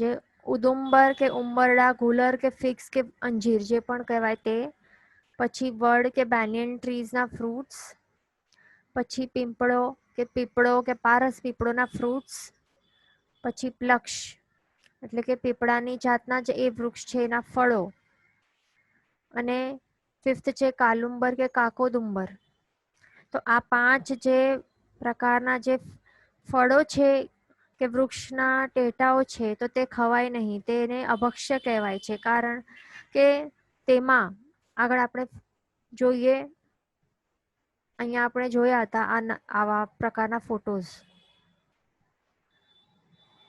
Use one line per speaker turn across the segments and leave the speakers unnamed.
જે ઉદુંબર કે ઉંબરડા, ગુલર કે ફિક્સ કે અંજીર જે પણ કહેવાય તે, પછી વડ કે બેનિયન ટ્રીઝના ફ્રૂટ્સ, પછી પીપળો કે પારસ પીપળોના ફ્રૂટ્સ, પછી પ્લક્ષ એટલે કે પીપળાની જાતના જ એ વૃક્ષ છે એના ફળો, અને ફિફ્થ છે કાલુંબર કે કાકોદુંબર. તો આ 5 જે પ્રકારના જે ફળો છે કે વૃક્ષના ટેટાઓ છે તો તે ખવાય નહીં, તેને અભક્ષ્ય કહેવાય છે. કારણ કે તેમાં આગળ આપણે જોઈએ, અહીંયા આપણે જોયા હતા આવા પ્રકારના ફોટોઝ.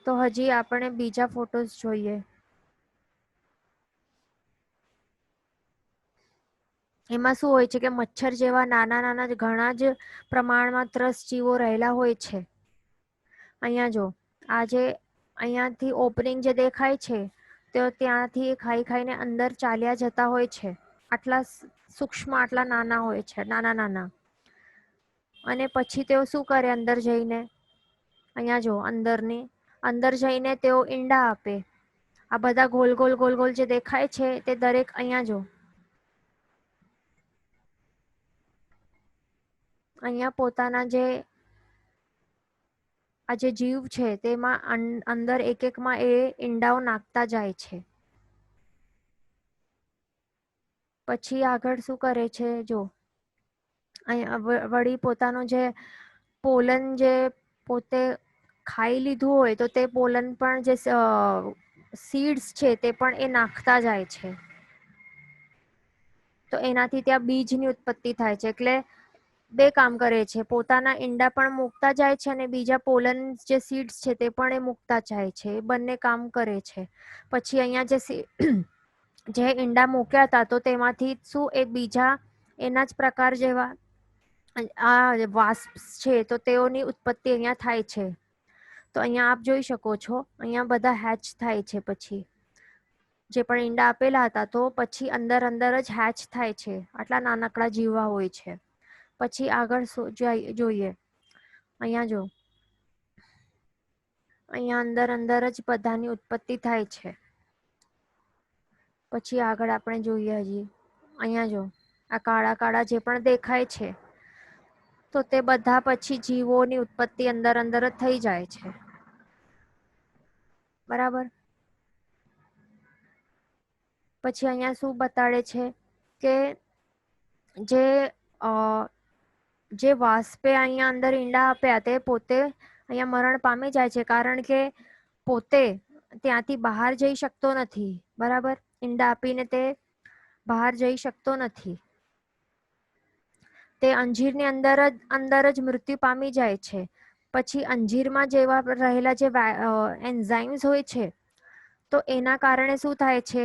તો હજી આપણે બીજા ફોટોઝ જોઈએ. એમાં શું હોય છે કે મચ્છર જેવા નાના નાના ઘણા જ પ્રમાણમાં ત્રસ્ત જીવો રહેલા હોય છે. અહીંયા જો આ જે અહીંયાથી ઓપનિંગ જે દેખાય છે તો ત્યાંથી ખાઈ ખાઈને અંદર ચાલ્યા જતા હોય છે. આટલા સૂક્ષ્મ, આટલા નાના હોય છે, નાના નાના. અને પછી તેઓ શું કરે અંદર જઈને, અહીંયા જો અંદર જઈને તેઓ ઈંડા આપે. આ બધા ગોલ ગોલ ગોલ ગોલ જે દેખાય છે તે દરેક અહીંયા જો અહીંયા પોતાના જે આ જે જીવ છે તેમાં અંદર એક એકમાં એ ઈંડાઓ નાખતા જાય છે. પછી આગળ શું કરે છે જો અહીંયા વળી પોતાનું જે પોલન જે પોતે ખાઈ લીધું હોય તો તે પોલન પણ જે સીડ્સ છે તે પણ એ નાખતા જાય છે. તો એનાથી ત્યાં બીજની ઉત્પત્તિ થાય છે. એટલે 2 કામ કરે છે, પોતાના ઈંડા પણ મૂકતા જાય છે અને બીજા પોલન જે સીડ્સ છે તે પણ એ મૂકતા જાય છે. એ બંને કામ કરે છે. પછી અહીંયા જે ઈંડા મૂક્યા હતા તો તેમાંથી શું એ બીજા એના જ પ્રકાર જેવા આ વાસ્પ છે તો તેઓની ઉત્પત્તિ અહીંયા થાય છે. તો અહીંયા આપ જોઈ શકો છો, અહીંયા બધા હેચ થાય છે. પછી જે પણ ઈંડા આપેલા હતા તો પછી અંદર જ હેચ થાય છે. આટલા નાનકડા જીવા હોય છે. પછી આગળ જોઈએ, અહીંયા જો અહીંયા અંદર જ બધાની ઉત્પત્તિ થાય છે. પછી આગળ આપણે જોઈએ, હજી અહીંયા જો આ કાળા કાળા જે પણ દેખાય છે તો તે બધા પછી જીવોની ઉત્પત્તિ અંદર જ થઈ જાય છે. બરાબર. પછી અહીંયા શું બતાડે છે કે જે વાસ્પે અહીંયા અંદર ઈંડા આપ્યા તે પોતે અહીંયા મરણ પામી જાય છે. કારણ કે પોતે ત્યાંથી બહાર જઈ શકતો નથી. બરાબર. ઈંડા આપીને તે બહાર જઈ શકતો નથી. તે અંજીરની અંદર જ મૃત્યુ પામી જાય છે. પછી અંજીરમાં જેવા રહેલા જે એન્ઝાઇમ્સ હોય છે તો એના કારણે શું થાય છે,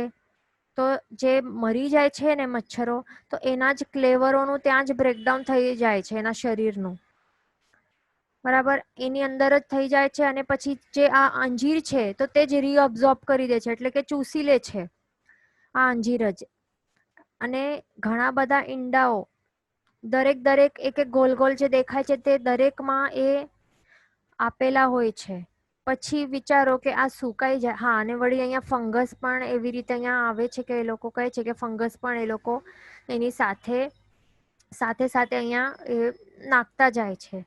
તો જે મરી જાય છે ને મચ્છરો, તો એના જ ક્લેવરોનું ત્યાં જ બ્રેકડાઉન થઈ જાય છે એના શરીરનું. બરાબર. એની અંદર જ થઈ જાય છે અને પછી જે આ અંજીર છે તો તે જ રીઅબ્ઝોર્બ કરી દે છે, એટલે કે ચૂસી લે છે આ અંજીર જ. અને ઘણા બધા ઈંડાઓ દરેક એક ગોલ ગોલ જે દેખાય છે તે દરેકમાં એ આપેલા હોય છે. પછી વિચારો કે આ સુકાઈ જાય. હા, અને વળી અહીંયા ફંગસ પણ એવી રીતે અહીંયા આવે છે કે એ લોકો કહે છે કે ફંગસ પણ એ લોકો એની સાથે અહીંયા એ નાખતા જાય છે.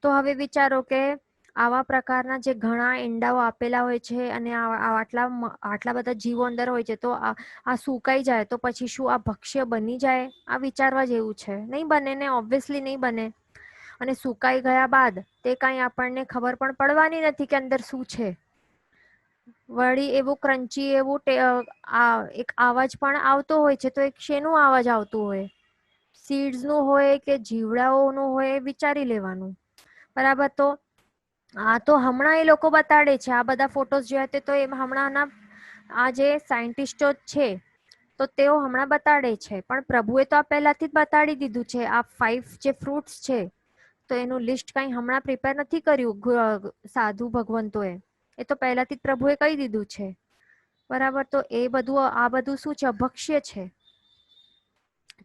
તો હવે વિચારો કે આવા પ્રકારના જે ઘણા ઈંડાઓ આપેલા હોય છે અને આટલા બધા જીવો અંદર હોય છે, તો આ સુકાઈ જાય તો પછી શું આ ભક્ષ્ય બની જાય? આ વિચારવા જેવું છે. નહીં બને ને, ઓબ્વિયસલી નહીં બને. અને સુકાઈ ગયા બાદ તે કાંઈ આપણને ખબર પણ પડવાની નથી કે અંદર શું છે. વળી એવું ક્રંચી એવું એક અવાજ પણ આવતો હોય છે. તો એક શેનું અવાજ આવતું હોય? સીડ્સનું હોય કે જીવડાઓનું હોય એ વિચારી લેવાનું. બરાબર. તો આ તો હમણાં એ લોકો બતાડે છે. આ બધા ફોટોઝ જોયા તો એમ હમણાંના આ જે સાયન્ટિસ્ટો છે તો તેઓ હમણાં બતાડે છે, પણ પ્રભુએ તો આ પહેલાથી જ બતાડી દીધું છે. આ 5 જે ફ્રૂટ્સ છે તો એનું લિસ્ટ કંઈ હમણાં પ્રિપેર નથી કર્યું સાધુ ભગવંતોએ. એ તો પહેલાથી જ પ્રભુએ કહી દીધું છે. બરાબર. તો આ બધું શું છે? અભક્ષ્ય છે.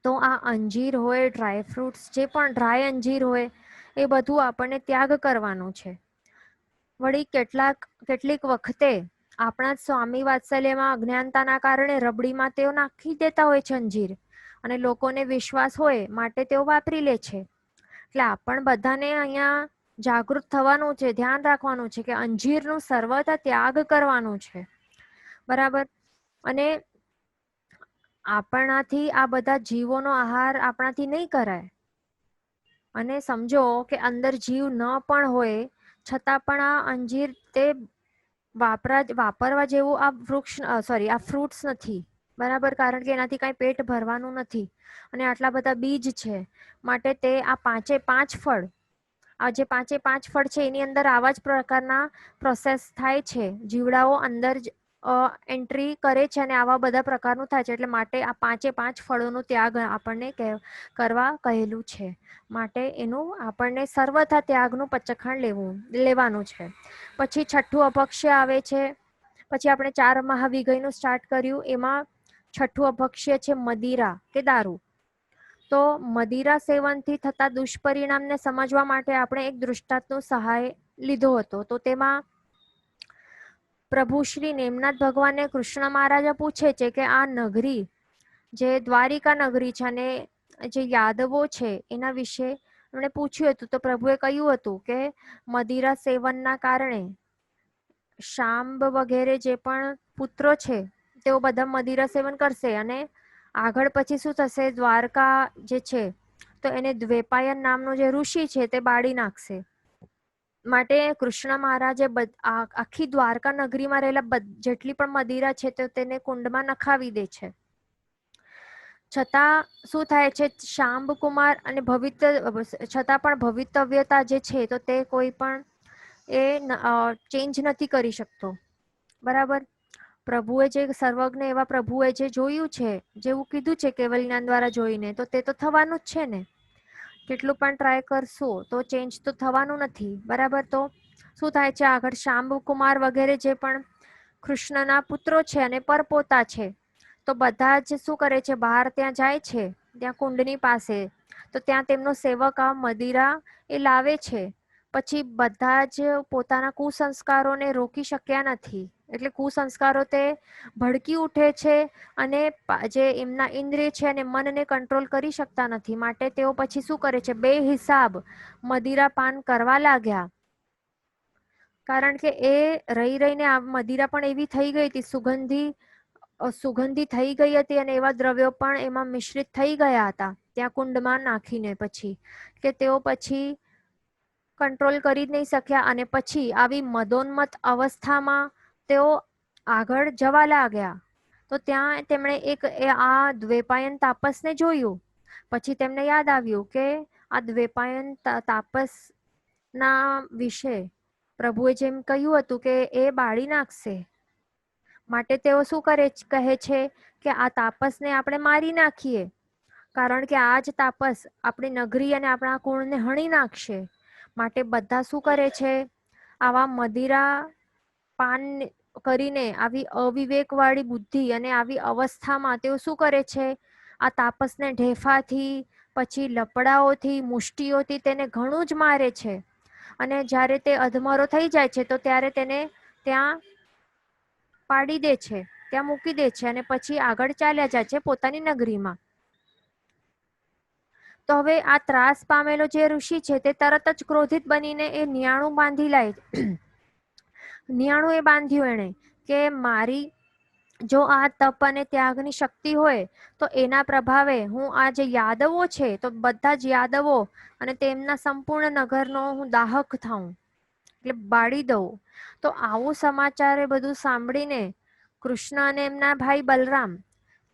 તો આ અંજીર હોય, ડ્રાય ફ્રૂટ્સ, જે પણ ડ્રાય અંજીર હોય, એ બધું આપણને ત્યાગ કરવાનું છે. વળી કેટલીક વખતે આપણા સ્વામી વાત્સલ્યમાં અજ્ઞાનતાના કારણે રબડીમાં તેઓ નાખી દેતા હોય છે અંજીર, અને લોકોને વિશ્વાસ હોય માટે તેઓ વાપરી લે છે. એટલે આપણ બધાને અહીંયા જાગૃત થવાનું છે, ધ્યાન રાખવાનું છે કે અંજીરનું સર્વથા ત્યાગ કરવાનું છે. બરાબર. અને આપણાથી આ બધા જીવોનો આહાર આપણાથી નહીં કરાય. અને સમજો કે અંદર જીવ ન પણ હોય છતાં પણ આ અંજીર તે વાપરવા જેવું આ આ ફ્રૂટ્સ નથી. બરાબર. કારણ કે એનાથી કઈ પેટ ભરવાનું નથી અને આટલા બધા બીજ છે માટે તે આ 5 ફળ, આ જે 5 ફળ છે એની અંદર આવા જ પ્રકારના પ્રોસેસ થાય છે. જીવડાઓ અંદર જ એન્ટ્રી કરે છે અને આવા બધા પ્રકારનું થાય છે. એટલે માટે આ 5 ફળોનો ત્યાગ આપણને કરવા કહેલું છે. માટે એનું આપણને સર્વથા ત્યાગનું પચખાણ લેવાનું છે. પછી છઠ્ઠું અભક્ષ્ય આવે છે. પછી આપણે 4 મહાવિગયનું સ્ટાર્ટ કર્યું. એમાં છઠ્ઠું અભક્ષ્ય છે મદિરા કે દારૂ. તો મદિરા સેવનથી થતા દુષ્પરિણામને સમજવા માટે આપણે એક દૃષ્ટાંતનો સહાય લીધો હતો. તો તેમાં પ્રભુ શ્રી નેમનાથ ભગવાનને કૃષ્ણ મહારાજા પૂછે છે કે આ નગરી જે દ્વારિકા નગરી છે અને જે યાદવો છે એના વિશે એમણે પૂછ્યું હતું. તો પ્રભુએ કહ્યું હતું કે મદિરા સેવનના કારણે શાંબ વગેરે જે પણ પુત્રો છે તેઓ બધા મદિરા સેવન કરશે અને આગળ પછી શું થશે, દ્વારકા જે છે તો એને દ્વૈપાયન નામનો જે ઋષિ છે તે બાળી નાખશે. માટે કૃષ્ણ મહારાજે આખી દ્વારકા નગરીમાં રહેલા જેટલી પણ મદિરા છે તો તેને કુંડમાં નખાવી દે છે. છતાં શું થાય છે, શાંબકુમાર અને છતાં પણ ભવિતવ્યતા જે છે તો તે કોઈ પણ ચેન્જ નથી કરી શકતો. બરાબર. પ્રભુએ જે સર્વજ્ઞ એવા પ્રભુએ જે જોયું છે, જેવું કીધું છે કેવલ જ્ઞાન દ્વારા જોઈને, તો તે તો થવાનું જ છે ને. કેટલું પણ ટ્રાય કરશું તો ચેન્જ તો થવાનું નથી. બરાબર. તો શું થાય છે આગળ, શાંબકુમાર વગેરે જે પણ કૃષ્ણના પુત્રો છે અને પરપોતા છે તો બધા જ શું કરે છે, બહાર ત્યાં જાય છે ત્યાં કુંડની પાસે. તો ત્યાં તેમનો સેવક આ મદિરા એ લાવે છે. પછી બધા જ પોતાના કુસંસ્કારોને રોકી શક્યા નથી. એટલે કુસંસ્કારો તે ભડકી ઉઠે છે અને જે એમના ઇન્દ્રિય છે અને મનને કંટ્રોલ કરી શકતા નથી. માટે તેઓ પછી શું કરે છે, બે હિસાબ મદિરા પાન કરવા લાગ્યા. કારણ કે એ રહીને આ મદિરા પણ એવી થઈ ગઈ હતી, સુગંધી થઈ ગઈ હતી અને એવા દ્રવ્યો પણ એમાં મિશ્રિત થઈ ગયા હતા ત્યાં કુંડમાં નાખીને. પછી કે તેઓ પછી કંટ્રોલ કરી જ નહીં શક્યા અને પછી આવી મદોન્મત અવસ્થામાં તેઓ આગળ જવા લાગ્યા. તો ત્યાં તેમણે આ દ્વૈપાયન તાપસને જોયું. પછી તેમને યાદ આવ્યું કે આ દ્વૈપાયન તાપસ ના વિશે પ્રભુએ જેમ કહ્યું હતું કે એ બાળી નાખશે. માટે તેઓ શું કહે છે કે આ તાપસને આપણે મારી નાખીએ. કારણ કે આ જ તાપસ આપણી નગરી અને આપણા કુળને હણી નાખશે. માટે બધા શું કરે છે, આવા મદિરા પાન કરીને આવી અવિવેક વાળી બુદ્ધિ અને આવી અવસ્થામાં તેઓ શું કરે છે, આ તાપસને ઢેફાથી, પછી લપડાઓથી, મુષ્ટિઓથી તેને ઘણું જ મારે છે. અને જ્યારે તે અધમરો થઈ જાય છે તો ત્યારે તેને ત્યાં પાડી દે છે, ત્યાં મૂકી દે છે અને પછી આગળ ચાલ્યા જાય છે પોતાની નગરીમાં. તો હવે આ ત્રાસ પામેલો જે ઋષિ છે તે તરત જ ક્રોધિત બનીને એ નિયાણું બાંધી લાય. નિયાણું એ બાંધ્યું એણે કે મારી જો આ તપ અને ત્યાગની શક્તિ હોય તો એના પ્રભાવે હું આ જે યાદવો છે તો બધા જ યાદવો અને તેમના સંપૂર્ણ નગરનો હું દાહક થાઉં, એટલે બાળી દઉં. તો આવું સમાચાર એ બધું સાંભળીને કૃષ્ણ અને એમના ભાઈ બલરામ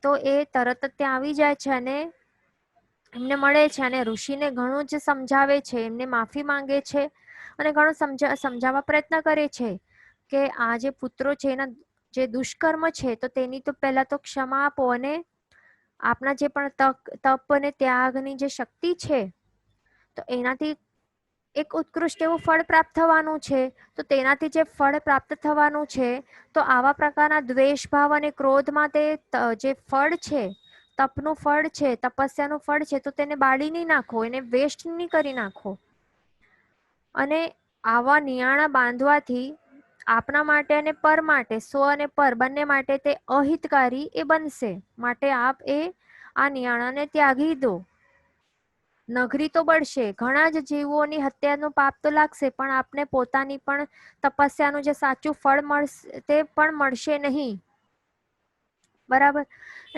તો એ તરત જ ત્યાં આવી જાય છે અને એમને મળે છે અને ઋષિને ઘણું જ સમજાવે છે, એમને માફી માંગે છે અને ઘણું સમજાવવા પ્રયત્ન કરે છે કે આ જે પુત્રો છે એના જે દુષ્કર્મ છે તો તેની તો પહેલા તો ક્ષમા આપો અને આપણા જે પણ તપ અને ત્યાગની જે શક્તિ છે તો એનાથી એક ઉત્કૃષ્ટ એવું ફળ પ્રાપ્ત થવાનું છે. તો તેનાથી જે ફળ પ્રાપ્ત થવાનું છે તો આવા પ્રકારના દ્વેષ ભાવ અને ક્રોધમાં તે જે ફળ છે, તપનું ફળ છે, તપસ્યાનું ફળ છે, તો તેને બાળી નહીં નાખો, એને વેસ્ટ નહીં કરી નાખો. અને આવા નિયાણા બાંધવાથી આપના માટે અને પર માટે, સ્વ અને પર બંને માટે તે અહિતકારી એ બનશે. માટે આપ આ નિયાણાને ત્યાગી દો. નગરી તો બળશે, ઘણા જ જીવોની હત્યાનું પાપ તો લાગશે, પણ આપને પોતાની પણ તપસ્યાનું જે સાચું ફળ મળશે તે પણ મળશે નહીં. બરાબર.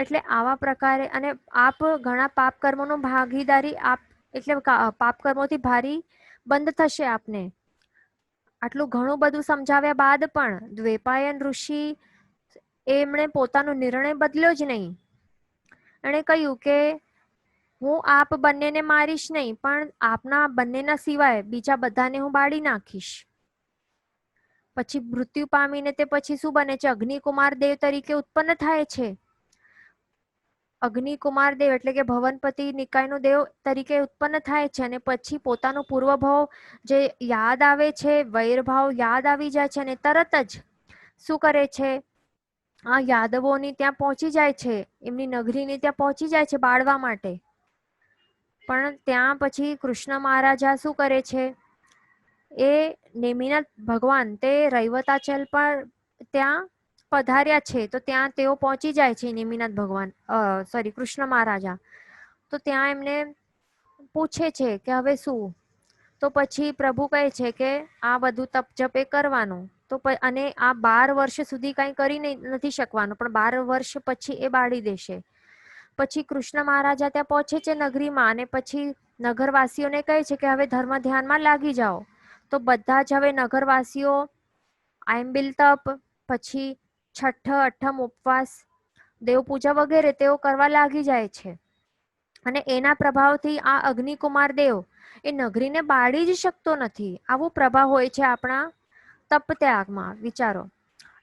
એટલે આવા પ્રકારે અને આપ ઘણા પાપ કર્મોનો ભાગીદારી આપ એટલે પાપ કર્મોથી ભારી બંધ થશે આપને. આટલું ઘણું બધું સમજાવ્યા બાદ પણ દ્વૈપાયન ઋષિ એમણે પોતાનો નિર્ણય બદલ્યો જ નહીં. એણે કહ્યું કે હું આપ બંનેને મારીશ નહીં, પણ આપના બંનેના સિવાય બીજા બધાને હું બાળી નાખીશ. પછી મૃત્યુ પામીને તે પછી શું બને છે? અગ્નિકુમાર દેવ તરીકે ઉત્પન્ન થાય છે. અગ્નિકુમાર દેવ એટલે કે ભવનપતિ નિકાયનો દેવ તરીકે ઉત્પન્ન થાય છે અને પછી પોતાનો પૂર્વભાવ જે યાદ આવે છે, વૈરભાવ યાદ આવી જાય છે અને તરત જ શું કરે છે? આ યાદવોની ત્યાં પહોંચી જાય છે, એમની નગરીની ત્યાં પહોંચી જાય છે બાળવા માટે. પણ ત્યાં પછી કૃષ્ણ મહારાજા શું કરે છે? એ નેમિનાથ ભગવાન તે રૈવતાચલ પર ત્યાં પધાર્યા છે, તો ત્યાં તેઓ પહોંચી જાય છે. નેમિનાથ ભગવાન સોરી કૃષ્ણ મહારાજા તો ત્યાં એમને પૂછે છે કે હવે શું? તો પછી પ્રભુ કહે છે કે આ બધું તપ જપ એ કરવાનું. તો અને આ 12 વર્ષ સુધી કઈ કરી નથી શકવાનું, પણ 12 વર્ષ પછી એ બાળી દેશે. પછી કૃષ્ણ મહારાજા ત્યાં પહોંચે છે નગરીમાં અને પછી નગરવાસીઓને કહે છે કે હવે ધર્મ ધ્યાનમાં લાગી જાઓ. તો બધા જ હવે નગરવાસીઓ આયંબિલ તપ, પછી છઠ્ઠ અઠ્ઠમ ઉપવાસ, દેવપૂજા વગેરે તેઓ કરવા લાગી જાય છે. અને એના પ્રભાવથી આ અગ્નિકુમાર દેવ એ નગરીને બાળી જ શકતો નથી. આવો પ્રભાવ હોય છે આપણા તપ ત્યાગમાં. વિચારો.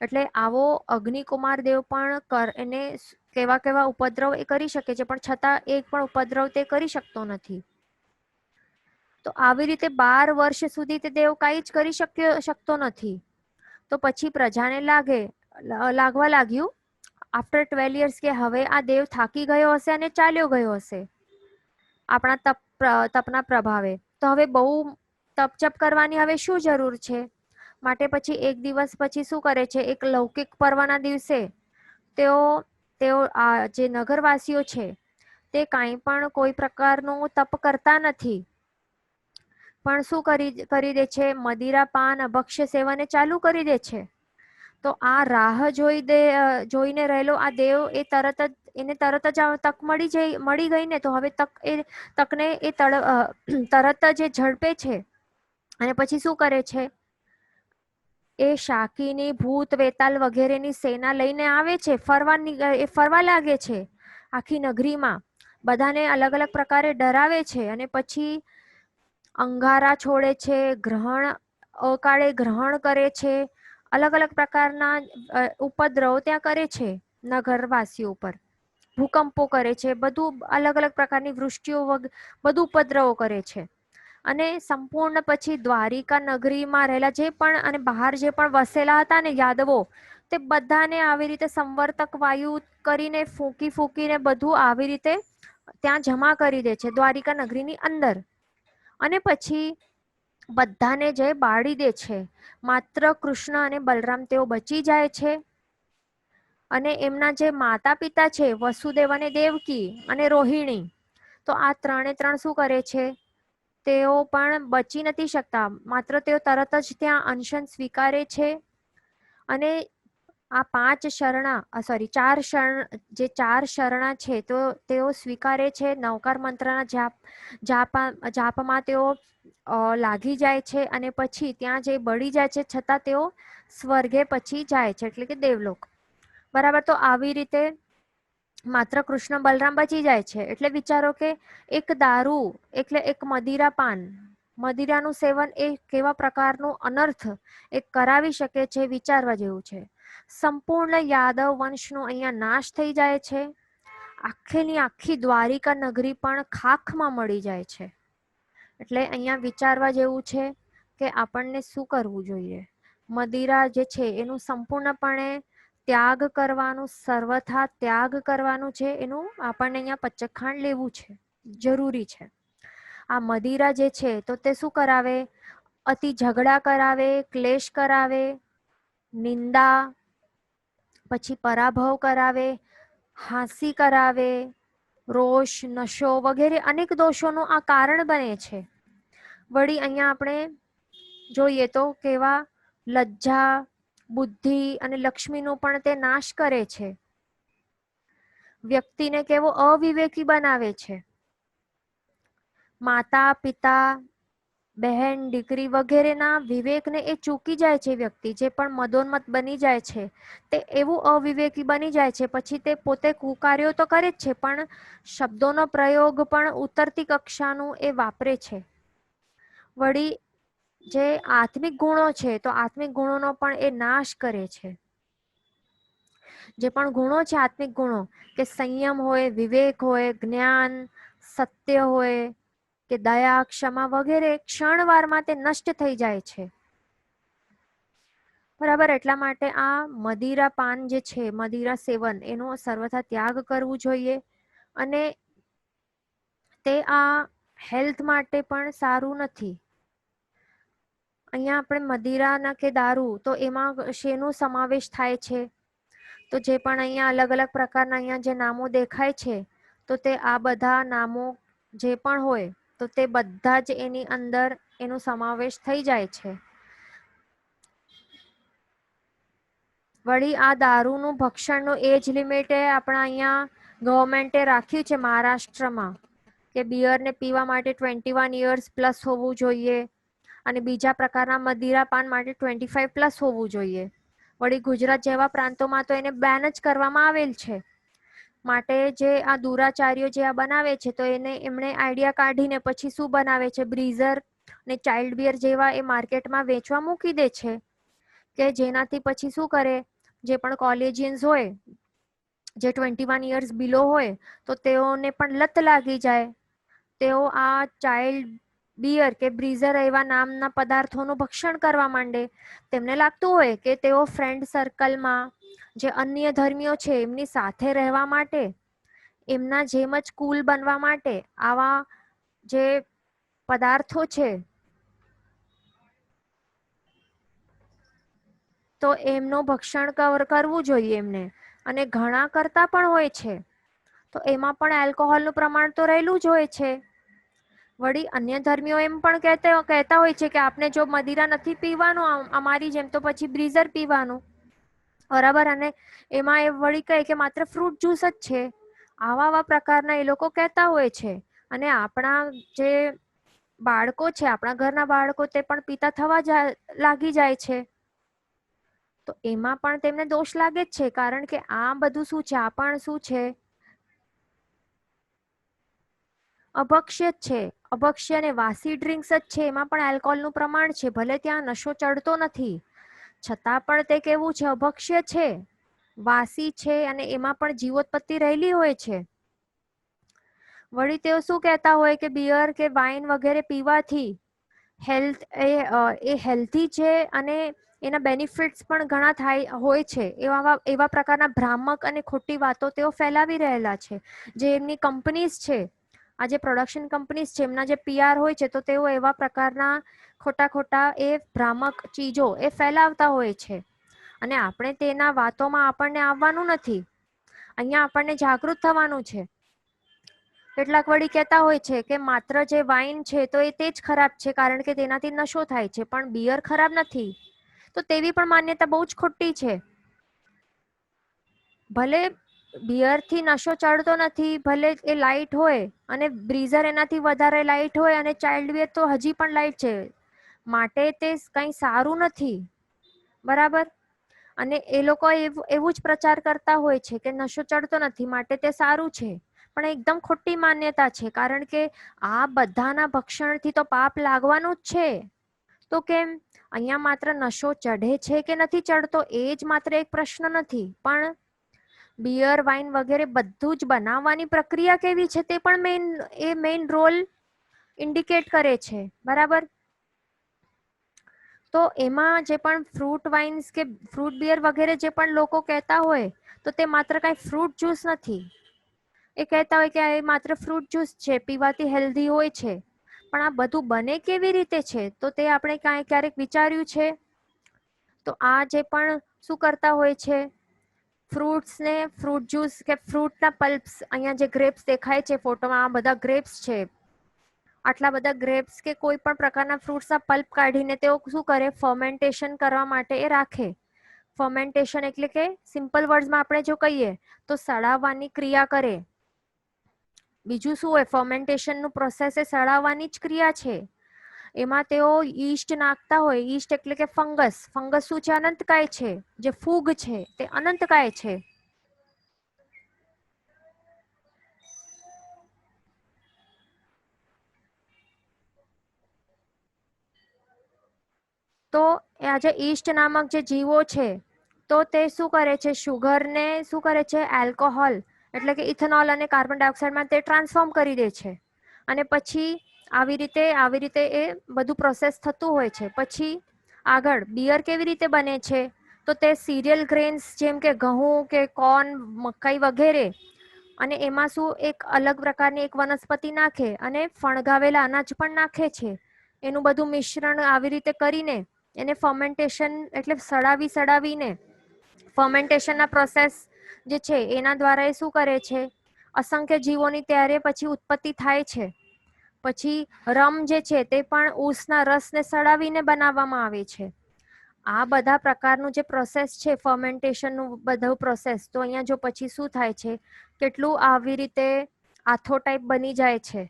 એટલે આવો અગ્નિકુમાર દેવ પણ એને કેવા કેવા ઉપદ્રવ એ કરી શકે છે, પણ છતાં એક પણ ઉપદ્રવ તે કરી શકતો નથી. તો આવી રીતે 12 વર્ષ સુધી તે દેવ કંઈ જ કરી શકતો નથી. તો પછી પ્રજાને લાગવા લાગ્યું આફ્ટર 12 years કે હવે આ દેવ થાકી ગયો હશે અને ચાલ્યો ગયો હશે આપણા તપના પ્રભાવે. તો હવે બહુ તપચપ કરવાની હવે શું જરૂર છે? માટે પછી એક દિવસ પછી શું કરે છે? એક લૌકિક પર્વના દિવસે તેઓ જે નગરવાસીઓ છે તે કાંઈ પણ કોઈ પ્રકારનું તપ કરતા નથી, પણ શું કરી દે છે? મદિરા પાન અભક્ષ્ય સેવન ચાલુ કરી દે છે. તો આ રાહ જોઈને રહેલો આ દેવ એને તરત જ તક મળી ગઈ ને, તો હવે તકને એ તરત જ ઝડપે છે. અને પછી શું કરે છે? એ શાકીની, ભૂત, વેતાલ વગેરેની સેના લઈને આવે છે. ફરવા લાગે છે આખી નગરીમાં, બધાને અલગ અલગ પ્રકારે ડરાવે છે. અને પછી અંગારા છોડે છે, અકાળે ગ્રહણ કરે છે, અલગ અલગ પ્રકારના ઉપદ્રવ ત્યાં કરે છે નગરવાસીઓ પર. ભૂકંપો કરે છે, બધું અલગ અલગ પ્રકારની વૃષ્ટિઓ, બધું ઉપદ્રવો કરે છે. અને સંપૂર્ણ પછી દ્વારિકા નગરીમાં રહેલા જે પણ અને બહાર જે પણ વસેલા હતા ને યાદવો, તે બધાને આવી રીતે સંવર્તક વાયુ કરીને ફૂંકીને બધું આવી રીતે ત્યાં જમા કરી દે છે દ્વારિકા નગરીની અંદર. અને પછી બધાને જે બાળી દે છે. માત્ર કૃષ્ણ અને બલરામ તેઓ બચી જાય છે. અને એમના જે માતા પિતા છે, વસુદેવ અને દેવકી અને રોહિણી, તો આ ત્રણ શું કરે છે? તેઓ પણ બચી નથી શકતા. માત્ર તેઓ તરત જ ત્યાં અનશન સ્વીકારે છે. અને આ 4 શરણા છે તો તેઓ સ્વીકારે છે. નવકાર મંત્રના જાપમાં તેઓ લાગી જાય છે અને પછી ત્યાં જે બળી જાય છે, છતાં તેઓ સ્વર્ગે પછી જાય છે, એટલે કે દેવલોક. બરાબર. તો આવી રીતે માત્ર કૃષ્ણ બલરામ બચી જાય છે. એટલે વિચારો કે એક દારૂ એટલે એક મદિરાનું સેવન એ કેવા પ્રકારનું અનર્થ એ કરાવી શકે છે, વિચારવા જેવું છે. સંપૂર્ણ યાદવ વંશનો અહીંયા નાશ થઈ જાય છે. આખી દ્વારિકા નગરી પણ ખાખમાં મળી જાય છે. એટલે અહીંયા વિચારવા જેવું છે કે આપણને શું કરવું જોઈએ. મદિરા જે છે એનું સંપૂર્ણપણે ત્યાગ કરવાનું, સર્વથા ત્યાગ કરવાનું છે. એનું આપણને અહીંયા પચખાણ લેવું છે, જરૂરી છે. આ મદિરા જે છે તો તે શું કરાવે? અતિ ઝઘડા કરાવે, ક્લેશ કરાવે, નિંદા, પછી પરાભવ કરાવે, હાંસી કરાવે, રોષ, નશો વગેરે અનેક દોષોનું આ કારણ બને છે. વળી અહીંયા આપણે જોઈએ તો કેવા લજ્જા, બુદ્ધિ અને લક્ષ્મીનું પણ તે નાશ કરે છે. વ્યક્તિને કેવો અવિવેકી બનાવે છે. માતા, પિતા, બહેન, દીકરી વગેરેના વિવેકને એ ચૂકી જાય છે. વ્યક્તિ જે પણ મદોન્મત બની જાય છે તે એવું અવિવેકી બની જાય છે. પછી તે પોતે કુકાર્યો તો કરે જ છે, પણ શબ્દોનો પ્રયોગ પણ ઉતરતી કક્ષાનું એ વાપરે છે. વળી જે આત્મિક ગુણો છે તો આત્મિક ગુણોનો પણ એ નાશ કરે છે. જે પણ ગુણો છે આત્મિક ગુણો, કે સંયમ હોય, વિવેક હોય, જ્ઞાન, સત્ય હોય કે દયા, ક્ષમા વગેરે ક્ષણવારમાં તે નષ્ટ થઈ જાય છે. બરાબર. એટલા માટે આ મદિરા પાન જે છે, મદિરા સેવન, એનો સર્વથા ત્યાગ કરવું જોઈએ. અને તે આ હેલ્થ માટે પણ સારું નથી. અહીંયા આપણે મદિરા કે દારૂ, તો એમાં શેનો સમાવેશ થાય છે? તો જે પણ અહીંયા અલગ અલગ પ્રકારના અહીંયા જે નામો દેખાય છે, તો તે આ બધા નામો જે પણ હોય તો તે બધા જ એની અંદર એનો સમાવેશ થઈ જાય છે. વળી આ દારૂનું ભક્ષણનું એજ લિમિટ આપણા અહીંયા ગવર્મેન્ટે રાખ્યું છે મહારાષ્ટ્રમાં, કે બિયરને પીવા માટે 21 યર્સ પ્લસ હોવું જોઈએ અને બીજા પ્રકારના મદિરા પાન માટે 25 પ્લસ હોવું જોઈએ. વળી ગુજરાત જેવા પ્રાંતોમાં તો એને બેન જ કરવામાં આવેલ છે. માટે જે આ દુરાચારીઓ જે આ બનાવે છે, તો એને એમણે આઈડિયા કાઢીને પછી શું બનાવે છે, બ્રીઝર ને ચાઇલ્ડ બિયર જેવા એ માર્કેટમાં વેચવા મૂકી દે છે, કે જેનાથી પછી શું કરે, જે પણ કોલેજિયન્સ હોય, જે 21 યર્સ બિલો હોય, તો તેઓને પણ લત લાગી જાય. તેઓ આ ચાઇલ્ડ બિયર કે બ્રીઝર એવા નામના પદાર્થોનું ભક્ષણ કરવા માંડે. તેમને લાગતું હોય કે તેઓ ફ્રેન્ડ સર્કલમાં જે અન્ય ધર્મીઓ છે એમની સાથે રહેવા માટે, એમના જેમ જ કુલ બનવા માટે આવા જે પદાર્થો છે તો એમનું ભક્ષણ કરવું જોઈએ એમને. અને ઘણા કરતા પણ હોય છે. તો એમાં પણ આલ્કોહોલનું પ્રમાણ તો રહેલું જ હોય છે. વળી અન્ય ધર્મીઓ એમ પણ કહેતા હોય છે કે આપણે જો મદિરા નથી પીવાનું અમારી જેમ, તો પછી બ્રીઝર પીવાનું. બરાબર. અને એમાં એ વળી કહે કે માત્ર ફ્રૂટ જ્યુસ જ છે. આવા પ્રકારના એ લોકો કહેતા હોય છે. અને આપણા જે બાળકો છે, આપણા ઘરના બાળકો, તે પણ પિતા થવા લાગી જાય છે. તો એમાં પણ તેમને દોષ લાગે જ છે. કારણ કે આ બધું શું છે, આ પણ શું છે, અભક્ષ્ય જ છે. અભક્ષ્ય અને વાસી ડ્રિંક્સ જ છે. એમાં પણ આલ્કોહોલનું પ્રમાણ છે. ભલે ત્યાં નશો ચડતો નથી, છતાં પણ તે કેવું છે, અભક્ષ્ય છે, વાસી છે, અને એમાં પણ જીવોત્પત્તિ રહેલી હોય છે. વળી તેઓ શું કહેતા હોય કે બિયર કે વાઇન વગેરે પીવાથી હેલ્થ એ હેલ્ધી છે અને એના બેનિફિટ્સ પણ ઘણા હોય છે. એવા પ્રકારના ભ્રામક અને ખોટી વાતો તેઓ ફેલાવી રહેલા છે. જે એમની કંપનીઝ છે, આ જે પ્રોડક્શન કંપનીઝ છે, એમના જે PR હોય છે, તો તેઓ એવા પ્રકારના ખોટા એ ભ્રામક ચીજો એ ફેલાવતા હોય છે. અને આપણે તેના વાતોમાં આપણને આવવાનું નથી. અહીંયા આપણને જાગૃત થવાનું છે. કેટલાક વળી કહેતા હોય છે કે માત્ર જે વાઇન છે તો એ તે જ ખરાબ છે, કારણ કે તેનાથી નશો થાય છે, પણ બિયર ખરાબ નથી. તો તેવી પણ માન્યતા બહુ જ ખોટી છે. ભલે બિયરથી નશો ચડતો નથી, ભલે એ લાઈટ હોય, અને બ્રીઝર એનાથી વધારે લાઈટ હોય, અને ચાઇલ્ડ બિયર તો હજી પણ લાઈટ છે, માટે તે કંઈ સારું નથી. બરાબર. અને એ લોકો એવું જ પ્રચાર કરતા હોય છે કે નશો ચડતો નથી માટે તે સારું છે. પણ એકદમ ખોટી માન્યતા છે. કારણ કે આ બધાના ભક્ષણથી તો પાપ લાગવાનું જ છે. તો કેમ અહીંયા માત્ર નશો ચઢે છે કે નથી ચડતો એ જ માત્ર એક પ્રશ્ન નથી, પણ બિયર, વાઇન વગેરે બધું જ બનાવવાની પ્રક્રિયા કેવી છે તે પણ મેઇન રોલ ઇન્ડિકેટ કરે છે. બરાબર. તો એમાં જે પણ ફ્રૂટ વાઇન્સ કે ફ્રૂટ બિયર વગેરે જે પણ લોકો કહેતા હોય, તો તે માત્ર કાંઈ ફ્રૂટ જ્યુસ નથી. એ કહેતા હોય કે આ માત્ર ફ્રૂટ જ્યુસ છે, પીવાથી હેલ્ધી હોય છે. પણ આ બધું બને કેવી રીતે છે, તો તે આપણે ક્યારેક વિચાર્યું છે? તો આ જે પણ શું કરતા હોય છે, ફ્રૂટ્સ ને ફ્રૂટ જ્યુસ કે ફ્રૂટના પલ્પ્સ, અહીંયા જે ગ્રેપ્સ દેખાય છે ફોટોમાં, આ બધા ગ્રેપ્સ છે. આટલા બધા ગ્રેપ્સ કે કોઈ પણ પ્રકારના ફ્રૂટ્સના પલ્પ કાઢીને તેઓ શું કરે, ફર્મેન્ટેશન કરવા માટે એ રાખે. ફર્મેન્ટેશન એટલે કે સિમ્પલ વર્ડ્સમાં આપણે જો કહીએ તો સડાવવાની ક્રિયા કરે. બીજું શું હોય, ફર્મેન્ટેશનનું પ્રોસેસ એ સડાવવાની જ ક્રિયા છે. એમાં તેઓ ઈસ્ટ નાખતા હોય. ઈસ્ટ એટલે કે ફંગસ. ફંગસ શું છે, અનંતકાય છે. જે ફૂગ છે તે અનંતકાય છે. તો આ જે ઈસ્ટ નામક જે જીવો છે તો તે શું કરે છે, શુગરને શું કરે છે, આલ્કોહોલ એટલે કે ઇથેનોલ અને કાર્બન ડાયોક્સાઇડમાં તે ટ્રાન્સફોર્મ કરી દે છે. અને પછી આવી રીતે એ બધું પ્રોસેસ થતું હોય છે. પછી આગળ બિયર કેવી રીતે બને છે, તો તે સિરિયલ ગ્રેન્સ જેમ કે ઘઉં કે કોર્ન, મકાઈ વગેરે, અને એમાં શું એક અલગ પ્રકારની એક વનસ્પતિ નાખે અને ફણગાવેલા અનાજ પણ નાખે છે. એનું બધું મિશ્રણ આવી રીતે કરીને એને ફર્મેન્ટેશન એટલે સડાવીને ફર્મેન્ટેશનના પ્રોસેસ જે છે એના દ્વારા એ શું કરે છે, અસંખ્ય જીવોની ત્યારે પછી ઉત્પત્તિ થાય છે. પછી રમ જે છે તે પણ ઊસના રસને સડાવીને બનાવવામાં આવે છે. આ બધા પ્રકારનું જે પ્રોસેસ છે, ફર્મેન્ટેશનનું બધું પ્રોસેસ, તો અહીંયા જો પછી શું થાય છે, કેટલું આવી રીતે આથો ટાઈપ બની જાય છે.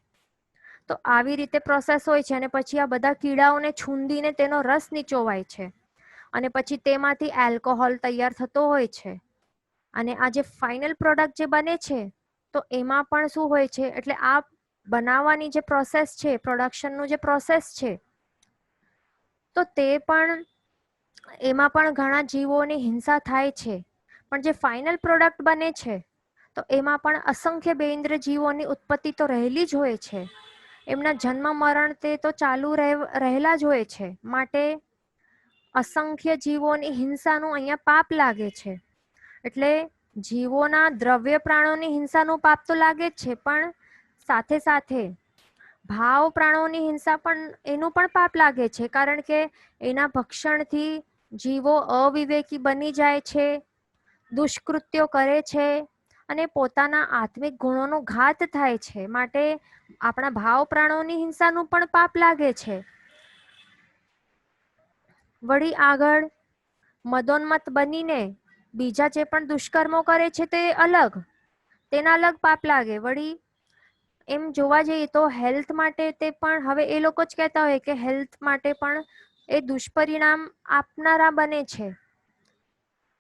તો આવી રીતે પ્રોસેસ હોય છે. અને પછી આ બધા કીડાઓને છૂંદીને તેનો રસ નીચોવાય છે. અને પછી તેમાંથી આલ્કોહોલ તૈયાર થતો હોય છે. અને આ જે ફાઇનલ પ્રોડક્ટ જે બને છે તો એમાં પણ શું હોય છે, એટલે આ બનાવવાની જે પ્રોસેસ છે, પ્રોડક્શનનું જે પ્રોસેસ છે, તો તે પણ એમાં પણ ઘણા જીવોની હિંસા થાય છે. પણ જે ફાઇનલ પ્રોડક્ટ બને છે તો એમાં પણ અસંખ્ય બેઇન્દ્ર જીવોની ઉત્પત્તિ તો રહેલી જ હોય છે. એમના જન્મ મરણ તે તો ચાલુ રહેલા જ હોય છે. માટે અસંખ્ય જીવોની હિંસાનું અહીંયા પાપ લાગે છે. એટલે જીવોના દ્રવ્ય પ્રાણોની હિંસાનું પાપ તો લાગે જ છે, પણ સાથે સાથે ભાવ પ્રાણોની હિંસા પણ એનું પણ પાપ લાગે છે. કારણ કે એના ભક્ષણથી જીવો અવિવેકી બની જાય છે, દુષ્કૃત્યો કરે છે અને પોતાના આત્મિક ગુણોનો ઘાત થાય છે. માટે આપણા ભાવ પ્રાણોની હિંસાનું પણ પાપ લાગે છે. વળી આગળ મદોન્મત્ત બનીને બીજા જે પણ દુષ્કર્મો કરે છે તે અલગ, તેના અલગ પાપ લાગે. વળી એમ જોવા જઈએ તો હેલ્થ માટે તે પણ, હવે એ લોકો જ કહેતા હોય કે હેલ્થ માટે પણ એ દુષ્પરિણામ આપનારા બને છે.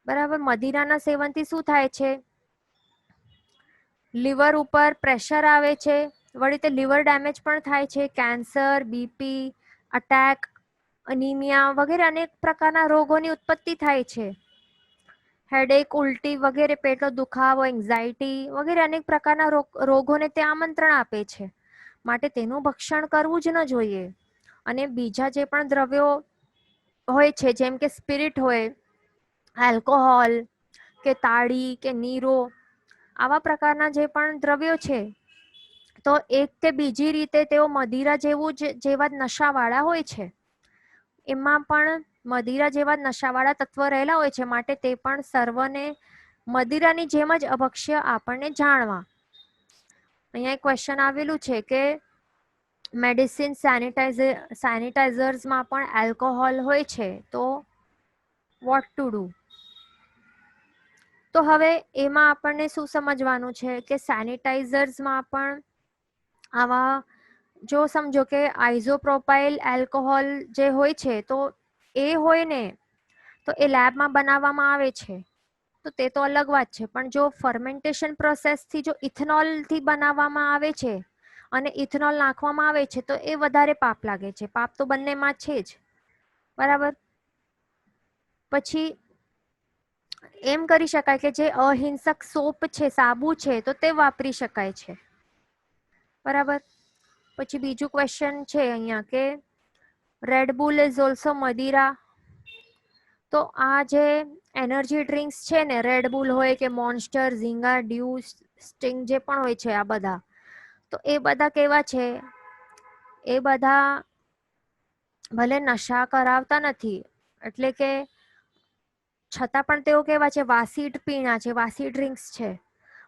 બરાબર. મદિરાના સેવનથી શું થાય છે, લીવર ઉપર પ્રેશર આવે છે. વળી તે લીવર ડેમેજ પણ થાય છે. કેન્સર, બીપી, અટેક, અનિમિયા વગેરે અનેક પ્રકારના રોગોની ઉત્પત્તિ થાય છે. હેડેક, ઉલટી વગેરે, પેટનો દુખાવો, એન્ઝાયટી વગેરે અનેક પ્રકારના રોગોને તે આમંત્રણ આપે છે. માટે તેનું ભક્ષણ કરવું જ ન જોઈએ. અને બીજા જે પણ દ્રવ્યો હોય છે, જેમ કે સ્પિરિટ હોય, આલ્કોહોલ કે તાળી કે નીરો, આવા પ્રકારના જે પણ દ્રવ્યો છે, તો એક કે બીજી રીતે તેઓ મદિરા જેવા જ નશાવાળા હોય છે. એમાં પણ મદિરા જેવા જ નશાવાળા તત્વ રહેલા હોય છે. માટે તે પણ સર્વને મદિરાની જેમ જ અભક્ષ્ય આપણને જાણવા. અહીંયા એક ક્વેશ્ચન આવેલું છે કે મેડિસિન સેનિટાઈઝર્સમાં પણ આલ્કોહોલ હોય છે, તો વોટ ટુ ડુ? તો હવે એમાં આપણને શું સમજવાનું છે કે સેનિટાઈઝર્સમાં પણ આવા, જો સમજો કે આઇઝોપ્રોપાઇલ આલ્કોહોલ જે હોય છે, તો એ હોય ને તો એ લેબમાં બનાવવામાં આવે છે, તો તે તો અલગ વાત છે. પણ જો ફર્મેન્ટેશન પ્રોસેસથી જો ઇથેનોલથી બનાવવામાં આવે છે અને ઇથેનોલ નાખવામાં આવે છે, તો એ વધારે પાપ લાગે છે. પાપ તો બંનેમાં છે જ. બરાબર. પછી એમ કરી શકાય કે જે અહિંસક સોપ છે, સાબુ છે, તો તે વાપરી શકાય છે. બરાબર. પછી બીજું ક્વેશ્ચન છે અહીંયા કે રેડબુલ ઇઝ ઓલ્સો મદિરા. તો આ જે એનર્જી ડ્રિંક્સ છે ને, રેડબુલ હોય કે મોન્સ્ટર, ઝીંગા, ડ્યુ, સ્ટિંગ જે પણ હોય છે, આ બધા, તો એ બધા કેવા છે, એ બધા ભલે નશા કરાવતા નથી, એટલે કે છતાં પણ તેઓ કેવા છે, વાસી પીણા છે, વાસી ડ્રિંક્સ છે.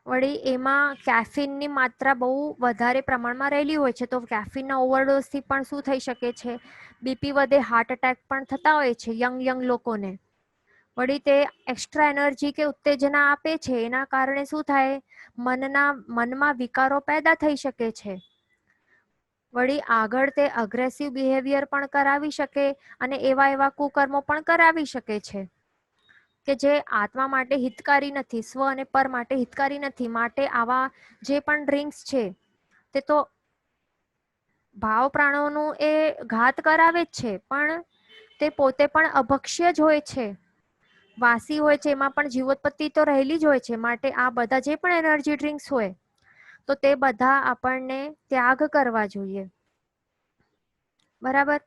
વળી એમાં કેફીનની માત્રા બહુ વધારે પ્રમાણમાં રહેલી હોય છે, તો કેફીનના ઓવરડોઝથી પણ શું થઈ શકે છે, બીપી વધે, હાર્ટ એટેક પણ થતા હોય છે યંગ લોકોને. વળી તે એક્સ્ટ્રા એનર્જી કે ઉત્તેજના આપે છે, એના કારણે શું થાય, મનમાં વિકારો પેદા થઈ શકે છે. વળી આગળ તે અગ્રેસિવ બિહેવિયર પણ કરાવી શકે અને એવા કુકર્મો પણ કરાવી શકે છે કે જે આત્મા માટે હિતકારી નથી, સ્વ અને પર માટે હિતકારી નથી. માટે આવા જે પણ ડ્રિંક્સ છે તે તો ભાવ પ્રાણોનું એ ઘાત કરાવે જ છે, પણ તે પોતે પણ અભક્ષ્ય જ હોય છે, વાસી હોય છે, એમાં પણ જીવોત્પત્તિ તો રહેલી જ હોય છે. માટે આ બધા જે પણ એનર્જી ડ્રિંક્સ હોય તો તે બધા આપણને ત્યાગ કરવા જોઈએ. બરાબર.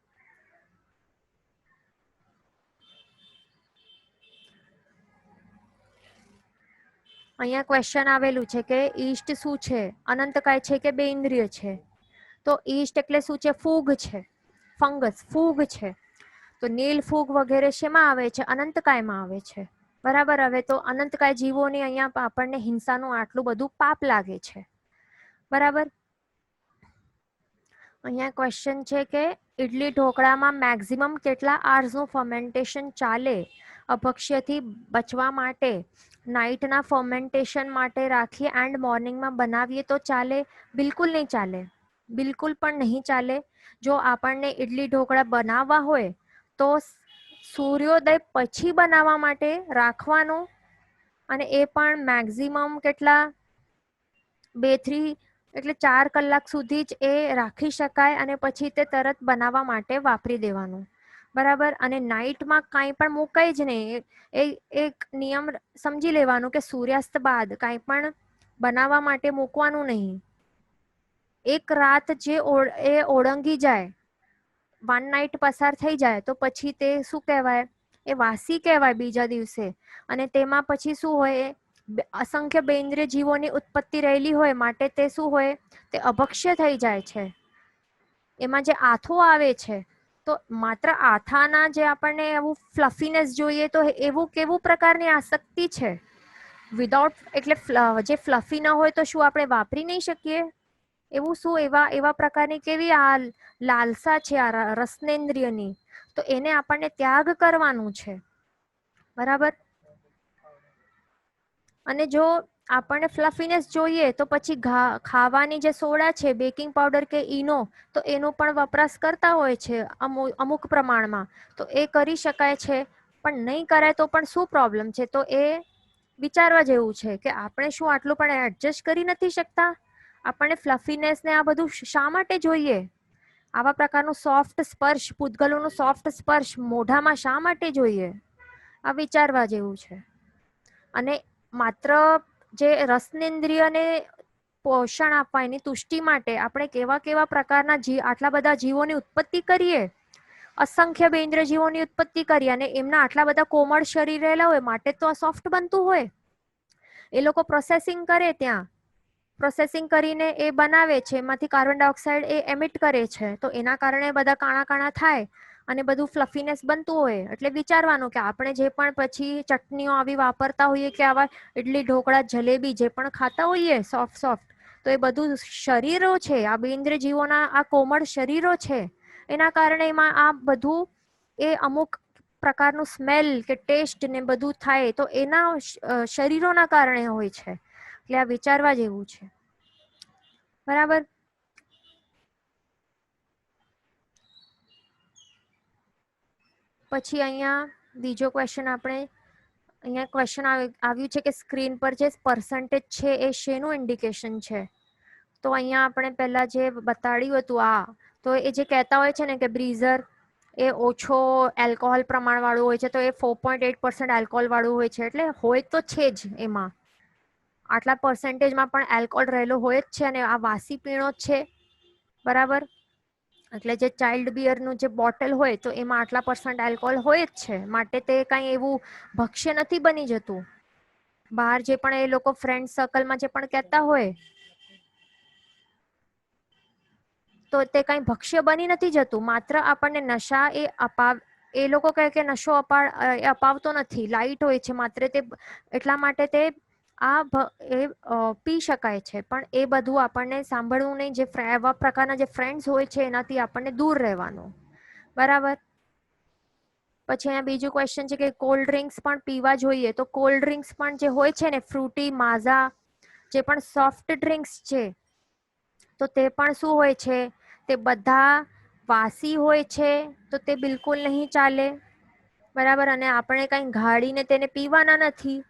અહીંયા ક્વેશ્ચન આવેલું છે કે ઈષ્ટ શું છે, અનંતકાય છે કે બે ઇન્દ્રિય છે. તો ઈષ્ટ એટલે શું છે, ફૂગ છે, ફંગસ, ફૂગ છે. તો નીલ ફૂગ વગેરે શેમાં આવે છે, અનંતકાયમાં આવે છે. બરાબર. હવે તો અનંતકાય જીવોની અહીંયા આપણને હિંસાનું આટલું બધું પાપ લાગે છે. બરાબર. અહીંયા ક્વેશ્ચન છે કે ઇડલી ઢોકળામાં મેક્સિમમ કેટલા આર્સનું ફર્મેન્ટેશન ચાલે અભક્ષ્યથી બચવા માટે? નાઇટના ફર્મેન્ટેશન માટે રાખીએ એન્ડ મોર્નિંગમાં બનાવીએ તો ચાલે? બિલકુલ નહીં ચાલે, બિલકુલ પણ નહીં ચાલે. જો આપણને ઇડલી ઢોકળા બનાવવા હોય તો સૂર્યોદય પછી બનાવવા માટે રાખવાનું, અને એ પણ મેક્સિમમ કેટલા, 2-3 એટલે 4 કલાક સુધી જ એ રાખી શકાય અને પછી તે તરત બનાવવા માટે વાપરી દેવાનું. બરાબર. અને નાઈટમાં કાંઈ પણ મુકાય જ નહીં. એ એક નિયમ સમજી લેવાનું કે સૂર્યાસ્ત બાદ કાંઈ પણ બનાવવા માટે મૂકવાનું નહીં. એક રાત જે એ ઓળંગી જાય, વન નાઈટ પસાર થઈ જાય તો પછી તે શું કહેવાય, એ વાસી કહેવાય બીજા દિવસે. અને તેમાં પછી શું હોય, અસંખ્ય બેન્દ્રિય જીવોની ઉત્પત્તિ રહેલી હોય માટે તે શું હોય, તે અભક્ષ્ય થઈ જાય છે. એમાં જે આથો આવે છે, તો માત્ર આથાના જે આપણને એવું ફ્લફીનેસ જોઈએ તો એવું કેવું પ્રકારની આસક્તિ છે. વિધાઉટ એટલે જે ફ્લફી ના હોય તો શું આપણે વાપરી નહીં શકીએ? એવું શું, એવા પ્રકારની કેવી આ લાલસા છે આ રસનેન્દ્રિયની, તો એને આપણને ત્યાગ કરવાનું છે. બરાબર. અને જો આપણને ફ્લફીનેસ જોઈએ તો પછી ખાવાની જે સોડા છે, બેકિંગ પાવડર કે ઈનો, તો એનો પણ વપરાશ કરતા હોય છે અમુક પ્રમાણમાં. તો એ કરી શકાય છે, પણ નહીં કરાય તો પણ શું પ્રોબ્લેમ છે? તો એ વિચારવા જેવું છે કે આપણે શું આટલું પણ એડજસ્ટ કરી નથી શકતા? આપણને ફ્લફીનેસ ને આ બધું શા માટે જોઈએ? આવા પ્રકારનું સોફ્ટ સ્પર્શ, પૂતગલોનું સોફ્ટ સ્પર્શ મોઢામાં શા માટે જોઈએ? આ વિચારવા જેવું છે. અને માત્ર જે રસનેન્દ્રિયને પોષણ આપવા, એની તુષ્ટિ માટે આપણે કેવા કેવા પ્રકારના આટલા બધા જીવોની ઉત્પત્તિ કરીએ, અસંખ્ય બેન્દ્ર જીવોની ઉત્પત્તિ કરી, અને એમના આટલા બધા કોમળ શરીર રહેલા હોય માટે તો આ સોફ્ટ બનતું હોય. એ લોકો પ્રોસેસિંગ કરે, ત્યાં પ્રોસેસિંગ કરીને એ બનાવે છે, એમાંથી કાર્બન ડાયોક્સાઇડ એ એમિટ કરે છે, તો એના કારણે બધા કાણા કાણા થાય અને બધું ફ્લફીનેસ બનતું હોય. એટલે વિચારવાનું કે આપણે જે પણ પછી ચટણીઓ આવી વાપરતા હોઈએ કે આવા ઇડલી ઢોકળા જલેબી જે પણ ખાતા હોઈએ સોફ્ટ સોફ્ટ, તો એ બધું શરીરો છે, આ બેન્દ્ર જીવોના આ કોમળ શરીરો છે, એના કારણે એમાં આ બધું એ અમુક પ્રકારનું સ્મેલ કે ટેસ્ટ ને બધું થાય, તો એના શરીરોના કારણે હોય છે. એટલે આ વિચારવા જેવું છે. બરાબર. પછી અહીંયા બીજો ક્વેશ્ચન આપણે અહીંયા ક્વેશ્ચન આવ્યું છે કે સ્ક્રીન પર જે પર્સન્ટેજ છે એ શેનું ઇન્ડિકેશન છે? તો અહીંયા આપણે પહેલા જે બતાડ્યું હતું તો એ જે કહેતા હોય છે ને કે બ્રીઝર એ ઓછો એલ્કોહોલ પ્રમાણ વાળું હોય છે, તો એ 4.8% એલ્કોહોલ વાળું હોય છે. એટલે હોય તો છે જ, એમાં આટલા પર્સન્ટેજમાં પણ એલ્કોહોલ રહેલો હોય જ છે, અને આ વાસી પીણો જ છે. બરાબર. એટલે જે ચાઇલ્ડ બિયરનું જે બોટલ હોય તો એમાં આટલા % એલ્કોહોલ હોય જ છે, માટે તે કાંઈ એવું ભક્ષ્ય નથી બની જતું. બહાર જે પણ એ લોકો ફ્રેન્ડ સર્કલમાં જે પણ કહેતા હોય તો તે કઈ ભક્ષ્ય બની નથી જતું. માત્ર આપણને નશા એ એ લોકો કહે કે નશો અપાવતો નથી, લાઇટ હોય છે માત્ર, તે એટલા માટે તે પી શકાય છે. પણ એ બધું આપણને સાંભળવું નહીં. જે એવા પ્રકારના જે ફ્રેન્ડ્સ હોય છે એનાથી આપણને દૂર રહેવાનું. બરાબર. પછી અહીંયા બીજું ક્વેશ્ચન છે કે કોલ્ડ ડ્રિંક્સ પણ પીવા જોઈએ. તો કોલ્ડ ડ્રિંક્સ પણ જે હોય છે ને, ફ્રૂટી, માઝા, જે પણ સોફ્ટ ડ્રિંક્સ છે, તો તે પણ શું હોય છે, તે બધા વાસી હોય છે. તો તે બિલકુલ નહીં ચાલે. બરાબર. અને આપણે કઈ ગાળીને તેને પીવાના નથી.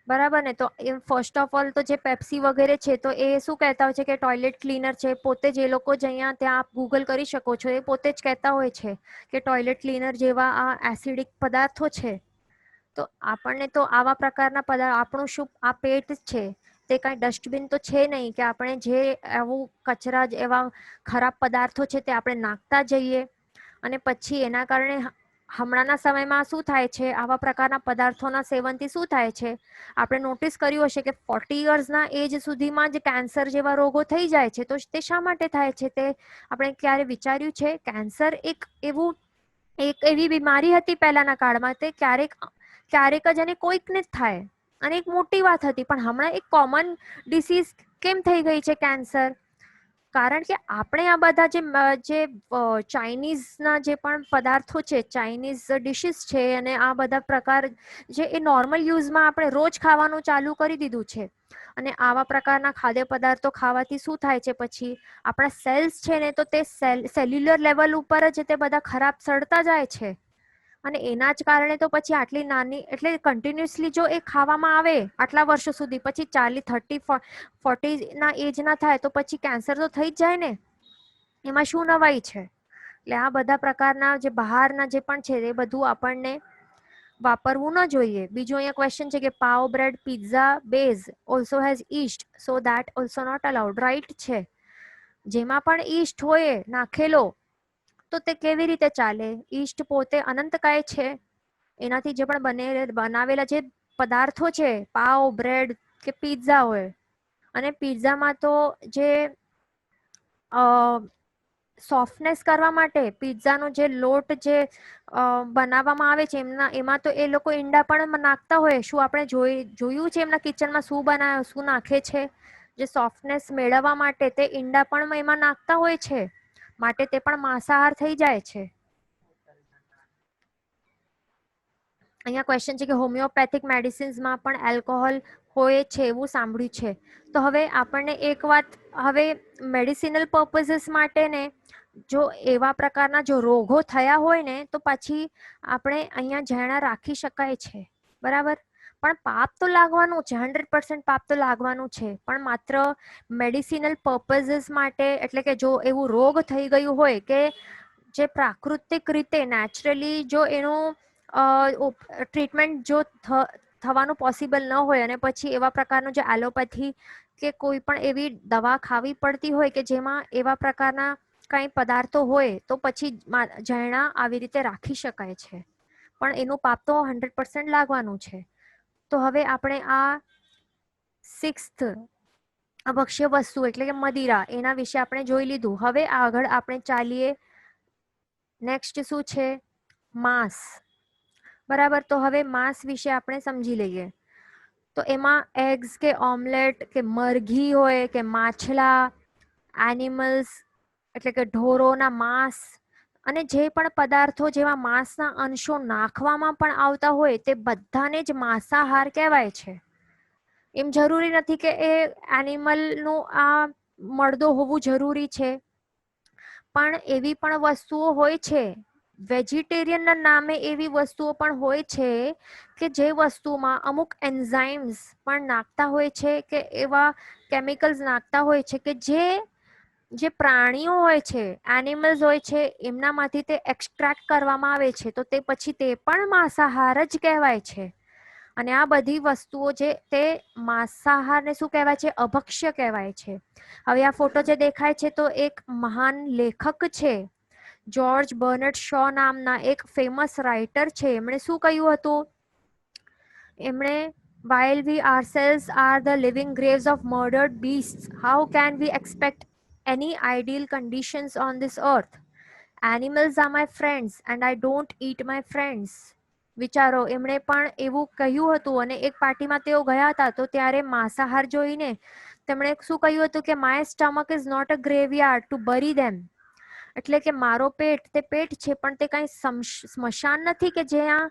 બરાબર ને. તો એ ફર્સ્ટ ઓફ ઓલ તો જે પેપ્સી વગેરે છે, તો એ શું કહેતા હોય છે કે ટોયલેટ ક્લીનર છે. પોતે જ એ લોકો જ અહીંયા ત્યાં આપ ગૂગલ કરી શકો છો, એ પોતે જ કહેતા હોય છે કે ટોયલેટ ક્લીનર જેવા આ એસિડિક પદાર્થો છે. તો આપણને તો આવા પ્રકારના પદાર્થ, આપણું શું આ પેટ છે તે કઈ ડસ્ટબિન તો છે નહીં કે આપણે જે એવું કચરા એવા ખરાબ પદાર્થો છે તે આપણે નાખતા જઈએ અને પછી એના કારણે હમણાંના સમયમાં શું થાય છે, આવા પ્રકારના પદાર્થોના સેવનથી શું થાય છે, આપણે નોટિસ કર્યું હશે કે 40 યર્સના એજ સુધીમાં જ કેન્સર જેવા રોગો થઈ જાય છે. તો તે શા માટે થાય છે તે આપણે ક્યારે વિચાર્યું છે? કેન્સર એક એવી બીમારી હતી પહેલાના કાળમાં, તે ક્યારેક જ અને કોઈકને જ થાય અને એક મોટી વાત હતી. પણ હમણાં એક કોમન ડિસીઝ કેમ થઈ ગઈ છે કેન્સર? કારણ કે આપણે આ બધા જે ચાઇનીઝના જે પણ પદાર્થો છે, ચાઇનીઝ ડિશિસ છે, અને આ બધા પ્રકાર જે એ નોર્મલ યુઝમાં આપણે રોજ ખાવાનું ચાલુ કરી દીધું છે. અને આવા પ્રકારના ખાદ્ય પદાર્થો ખાવાથી શું થાય છે, પછી આપણા સેલ્સ છે ને, તો તે સેલ્યુલર લેવલ ઉપર જ તે બધા ખરાબ સડતા જાય છે. અને એના જ કારણે તો પછી આટલી નાની, એટલે કન્ટિન્યુઅસલી જો એ ખાવામાં આવે આટલા વર્ષો સુધી, પછી 40, 30, 40 ના એજ ના થાય તો પછી કેન્સર તો થઈ જ જાય ને. એમાં શું નવાઈ છે? એટલે આ બધા પ્રકારના જે બહારના જે પણ છે એ બધું આપણને વાપરવું ન જોઈએ. બીજું અહીંયા ક્વેશ્ચન છે કે pav bread pizza base also has yeast, so that also not allowed. Right છે. જેમાં પણ ઈસ્ટ હોય નાખેલો તો તે કેવી રીતે ચાલે? ઈસ્ટ પોતે અનંતકાય છે. એનાથી જે પણ બનાવેલા જે પદાર્થો છે, પાવ, બ્રેડ કે પિઝા હોય, અને પિઝામાં તો જે સોફ્ટનેસ કરવા માટે પિઝાનો જે લોટ જે બનાવવામાં આવે છે, એમાં તો એ લોકો ઈંડા પણ નાખતા હોય. શું આપણે જોયું છે એમના કિચનમાં શું નાખે છે? જે સોફ્ટનેસ મેળવવા માટે તે ઈંડા પણ એમાં નાખતા હોય છે. માટે તે પણ માંસાહાર થઈ જાય છે. અહીંયા ક્વેશ્ચન છે કે હોમિયોપેથિક મેડિસિન્સમાં પણ એલ્કોહોલ હોય છે એવું સાંભળ્યું છે. તો હવે આપણને એક વાત, હવે મેડિસિનલ પર્પઝીસ માટે ને જો એવા પ્રકારના જો રોગો થયા હોય ને, તો પછી આપણે અહીંયા ઝરણા રાખી શકાય છે. બરાબર. પણ પાપ તો લાગવાનું છે, 100% પાપ તો લાગવાનું છે. પણ માત્ર મેડિસિનલ પર્પઝીસ માટે, એટલે કે જો એવું રોગ થઈ ગયું હોય કે જે પ્રાકૃતિક રીતે નેચરલી જો એનું ટ્રીટમેન્ટ જો થવાનું પોસિબલ ન હોય, અને પછી એવા પ્રકારનું જે એલોપેથી કે કોઈ પણ એવી દવા ખાવી પડતી હોય કે જેમાં એવા પ્રકારના કઈ પદાર્થો હોય, તો પછી ઝરણા આવી રીતે રાખી શકાય છે. પણ એનું પાપ તો 100% લાગવાનું છે. તો હવે આપણે આ 6th અભક્ષ્ય વસ્તુ એટલે કે મદિરા, એના વિશે આપણે જોઈ લીધું. હવે આગળ આપણે ચાલીએ. નેક્સ્ટ શું છે? માંસ. બરાબર. તો હવે માંસ વિશે આપણે સમજી લઈએ. તો એમાં એગ્સ કે ઓમલેટ કે મરઘી હોય કે માછલા, એનિમલ્સ એટલે કે ઢોરોના માંસ, અને જે પણ પદાર્થો જેવા માંસના અંશો નાખવામાં પણ આવતા હોય, તે બધાને જ માંસાહાર કહેવાય છે. એમ જરૂરી નથી કે એ એનિમલનું આ મળદો હોવું જરૂરી છે. પણ એવી પણ વસ્તુઓ હોય છે, વેજીટેરિયનના નામે એવી વસ્તુઓ પણ હોય છે કે જે વસ્તુમાં અમુક એન્ઝાઇમ્સ પણ નાખતા હોય છે, કે એવા કેમિકલ્સ નાખતા હોય છે કે જે પ્રાણીઓ હોય છે, એનિમલ્સ હોય છે, એમનામાંથી તે એક્સ્ટ્રેક્ટ કરવામાં આવે છે. તો તે પછી તે પણ માંસાહાર જ કહેવાય છે. અને આ બધી વસ્તુઓ જે તે માંસાહારને શું કહેવાય છે? અભક્ષ્ય કહેવાય છે. હવે આ ફોટો જે દેખાય છે, તો એક મહાન લેખક છે, જ્યોર્જ બર્નર્ડ શો નામના એક ફેમસ રાઇટર છે. એમણે શું કહ્યું હતું? એમણે while we ourselves are the living graves of murdered beasts, how can we expect any ideal conditions on this earth? Animals are my friends and I don't eat my friends. વિચારો, એમણે પણ એવું કહ્યું હતું અને એક પાર્ટીમાં તેઓ ગયા હતા તો ત્યારે માંસાહાર જોઈને તેમણે શું કહ્યું હતું કે my stomach is not a graveyard to bury them. એટલે કે મારો પેટ તે પેટ છે પણ તે કઈ સ્મશાન નથી કે જ્યાં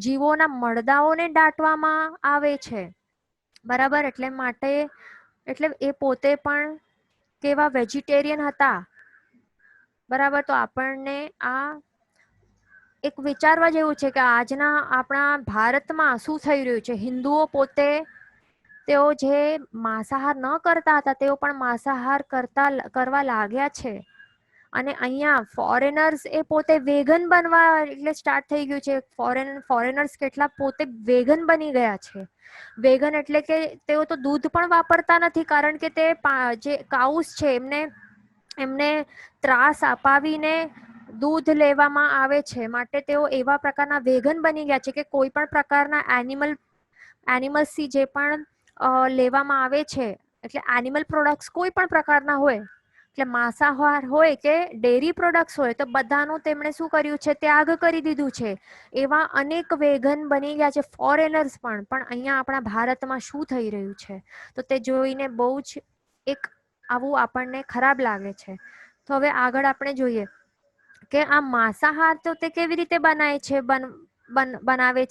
જીવોના મરદાઓને દાટવામાં આવે છે. બરાબર, એટલે માટે એટલે એ પોતે પણ કેવા વેજીટેરિયન હતા. બરાબર, તો આપણને આ એક વિચારવા જેવું છે કે આજના આપણા ભારતમાં શું થઈ રહ્યું છે. હિન્દુઓ પોતે તેઓ જે માંસાહાર ન કરતા હતા તેઓ પણ માંસાહાર કરવા લાગ્યા છે. અને અહીંયા ફોરેનર્સ એ પોતે વેગન બનવા એટલે સ્ટાર્ટ થઈ ગયું છે. ફોરેનર્સ કેટલા પોતે વેગન બની ગયા છે. વેગન એટલે કે તેઓ તો દૂધ પણ વાપરતા નથી કારણ કે તે જે કાઉસ છે એમને ત્રાસ અપાવીને દૂધ લેવામાં આવે છે. માટે તેઓ એવા પ્રકારના વેગન બની ગયા છે કે કોઈ પણ પ્રકારના એનિમલ્સથી જે પણ લેવામાં આવે છે એટલે એનિમલ પ્રોડક્ટ્સ કોઈ પણ પ્રકારના હોય એટલે માંસાહાર હોય કે ડેરી પ્રોડક્ટ્સ હોય તો બધાનું તેમણે શું કર્યું છે, ત્યાગ કરી દીધું છે. એવા અનેક વેગન બની ગયા છે ફોરેનર્સ પણ અહીંયા આપણા ભારતમાં શું થઈ રહ્યું છે તો તે જોઈને બહુ જ એક આવું આપણને ખરાબ લાગે છે. તો હવે આગળ આપણે જોઈએ કે આ માંસાહાર તો તે કેવી રીતે બનાવે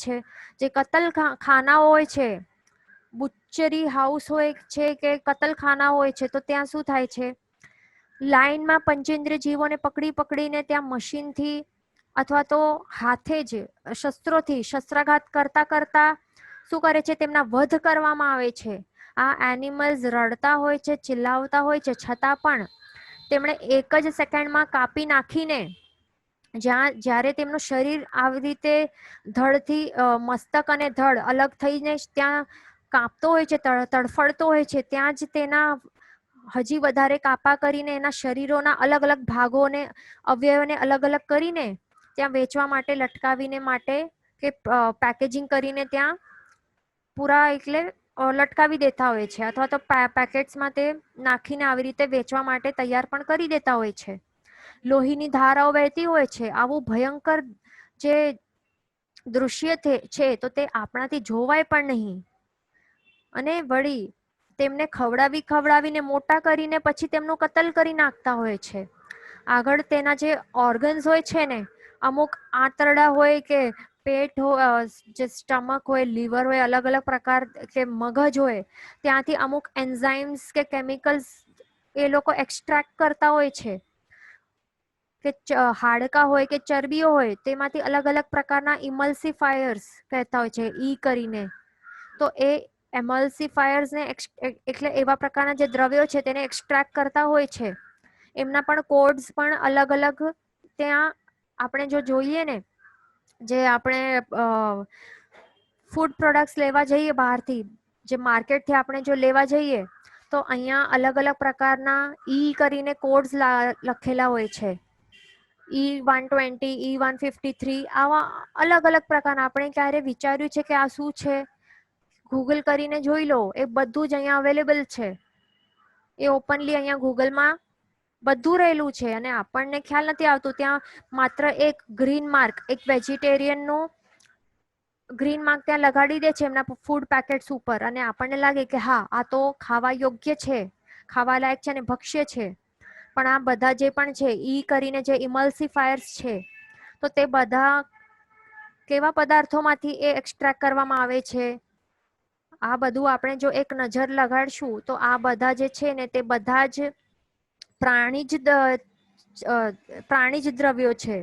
છે. જે કતલ ખાનાઓ હોય છે, બુચરી હાઉસ હોય છે કે કતલખાના હોય છે તો ત્યાં શું થાય છે, લાઈનમાં પંચેન્દ્રિય જીવોને પકડીને ત્યાં મશીનથી અથવા તો હાથે જ શસ્ત્રાઘાત કરતા શું કરે છે, તેમના વધ કરવામાં આવે છે. આ એનિમલ્સ રડતા હોય છે, ચિલ્લાવતા હોય છે, છતાં પણ તેમણે એક જ સેકન્ડમાં કાપી નાખીને જ્યારે તેમનું શરીર આવી રીતે ધડથી મસ્તક અને ધડ અલગ થઈને ત્યાં કાપતો હોય છે, તડફડતો હોય છે, ત્યાં જ તેના હજી વધારે કાપા કરીને એના શરીરોના અલગ અલગ ભાગોને અવયવોને અલગ અલગ કરીને ત્યાં વેચવા માટે લટકાવીને માટે કે પેકેજિંગ કરીને ત્યાં પૂરા એટલે લટકાવી દેતા હોય છે અથવા તો પેકેટ્સમાં તે નાખીને આવી રીતે વેચવા માટે તૈયાર પણ કરી દેતા હોય છે. લોહીની ધારાઓ વહેતી હોય છે. આવું ભયંકર જે દૃશ્ય છે તો તે આપણાથી જોવાય પણ નહીં. અને વળી તેમને ખવડાવીને મોટા કરીને પછી તેમનું કતલ કરી નાખતા હોય છે. આગળ તેના જે ઓર્ગન્સ હોય છે ને, અમુક આંતરડા હોય કે પેટ હોય, જે સ્ટમક હોય, લીવર હોય, અલગ અલગ પ્રકાર કે મગજ હોય, ત્યાંથી અમુક એન્ઝાઇમ્સ કે કેમિકલ્સ એ લોકો એક્સ્ટ્રેક્ટ કરતા હોય છે. કે હાડકા હોય કે ચરબીઓ હોય તેમાંથી અલગ અલગ પ્રકારના ઇમલ્સિફાયર્સ કહેતા હોય છે, કરીને. તો એ એમલ્સિફાયર્સને એટલે એવા પ્રકારના જે દ્રવ્યો છે તેને એક્સ્ટ્રેક્ટ કરતા હોય છે. એમના પણ કોડ્સ પણ અલગ અલગ ત્યાં આપણે જો જોઈએ ને, જે આપણે ફૂડ પ્રોડક્ટ્સ લેવા જઈએ બહારથી, જે માર્કેટથી આપણે જો લેવા જઈએ તો અહીંયા અલગ અલગ પ્રકારના કરીને કોડ્સ લખેલા હોય છે. E120, E153 આવા અલગ અલગ પ્રકારના આપણે ક્યારે વિચાર્યું છે કે આ શું છે? ગૂગલ કરીને જોઈ લો, એ બધું જ અહીંયા અવેલેબલ છે. એ ઓપનલી અહીંયા ગૂગલમાં બધું રહેલું છે અને આપણને ખ્યાલ નથી આવતું. ત્યાં માત્ર એક ગ્રીન માર્ક, એક વેજીટેરિયનનું ગ્રીન માર્ક ત્યાં લગાડી દે છે એમના ફૂડ પેકેટ્સ ઉપર અને આપણને લાગે કે હા, આ તો ખાવા યોગ્ય છે, ખાવા લાયક છે અને ભક્ષ્ય છે. પણ આ બધા જે પણ છે કરીને જે ઇમલ્સિફાયર્સ છે તો તે બધા કેવા પદાર્થોમાંથી એ એક્સ્ટ્રેક્ટ કરવામાં આવે છે. આ બધું આપણે જો એક નજર લગાડશું તો આ બધા જે છે ને તે બધા જ પ્રાણીજ દ્રવ્યો છે.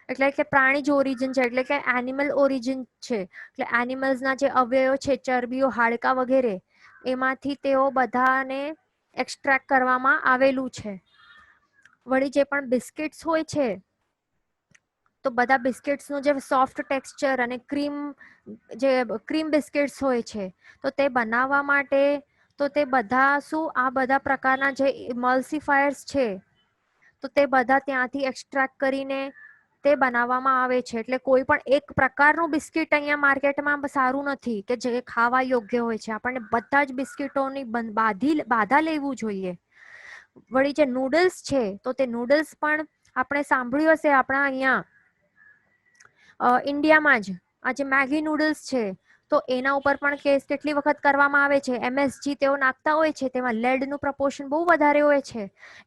એટલે કે પ્રાણીજ ઓરિજિન છે, એટલે કે એનિમલ ઓરિજિન છે. એટલે એનિમલ્સના જે અવયવો છે, ચરબીઓ, હાડકા વગેરે, એમાંથી તેઓ બધાને એક્સ્ટ્રેક્ટ કરવામાં આવેલું છે. વળી જે પણ બિસ્કિટ્સ હોય છે તો બધા બિસ્કિટ્સનું જે સોફ્ટ ટેક્સચર અને ક્રીમ બિસ્કિટ્સ હોય છે તો તે બનાવવા માટે તો તે બધા આ બધા પ્રકારના જે ઇમલ્સિફાયર્સ છે તો તે બધા ત્યાંથી એક્સ્ટ્રેક્ટ કરીને તે બનાવવામાં આવે છે. એટલે કોઈ પણ એક પ્રકારનું બિસ્કિટ અહીંયા માર્કેટમાં સારું નથી કે જે ખાવા યોગ્ય હોય છે. આપણને બધા જ બિસ્કિટોની બાધા લેવું જોઈએ. વળી જે નૂડલ્સ છે તો તે નૂડલ્સ પણ આપણે સાંભળ્યું હશે આપણા અહીંયા ઇન્ડિયામાં જ આ જે મેગી નૂડલ્સ છે તો એના ઉપર પણ કેસ કેટલી વખત કરવામાં આવે છે. MSG તેઓ નાખતા હોય છે, તેમાં લેડનું પ્રપોર્શન બહુ વધારે હોય છે.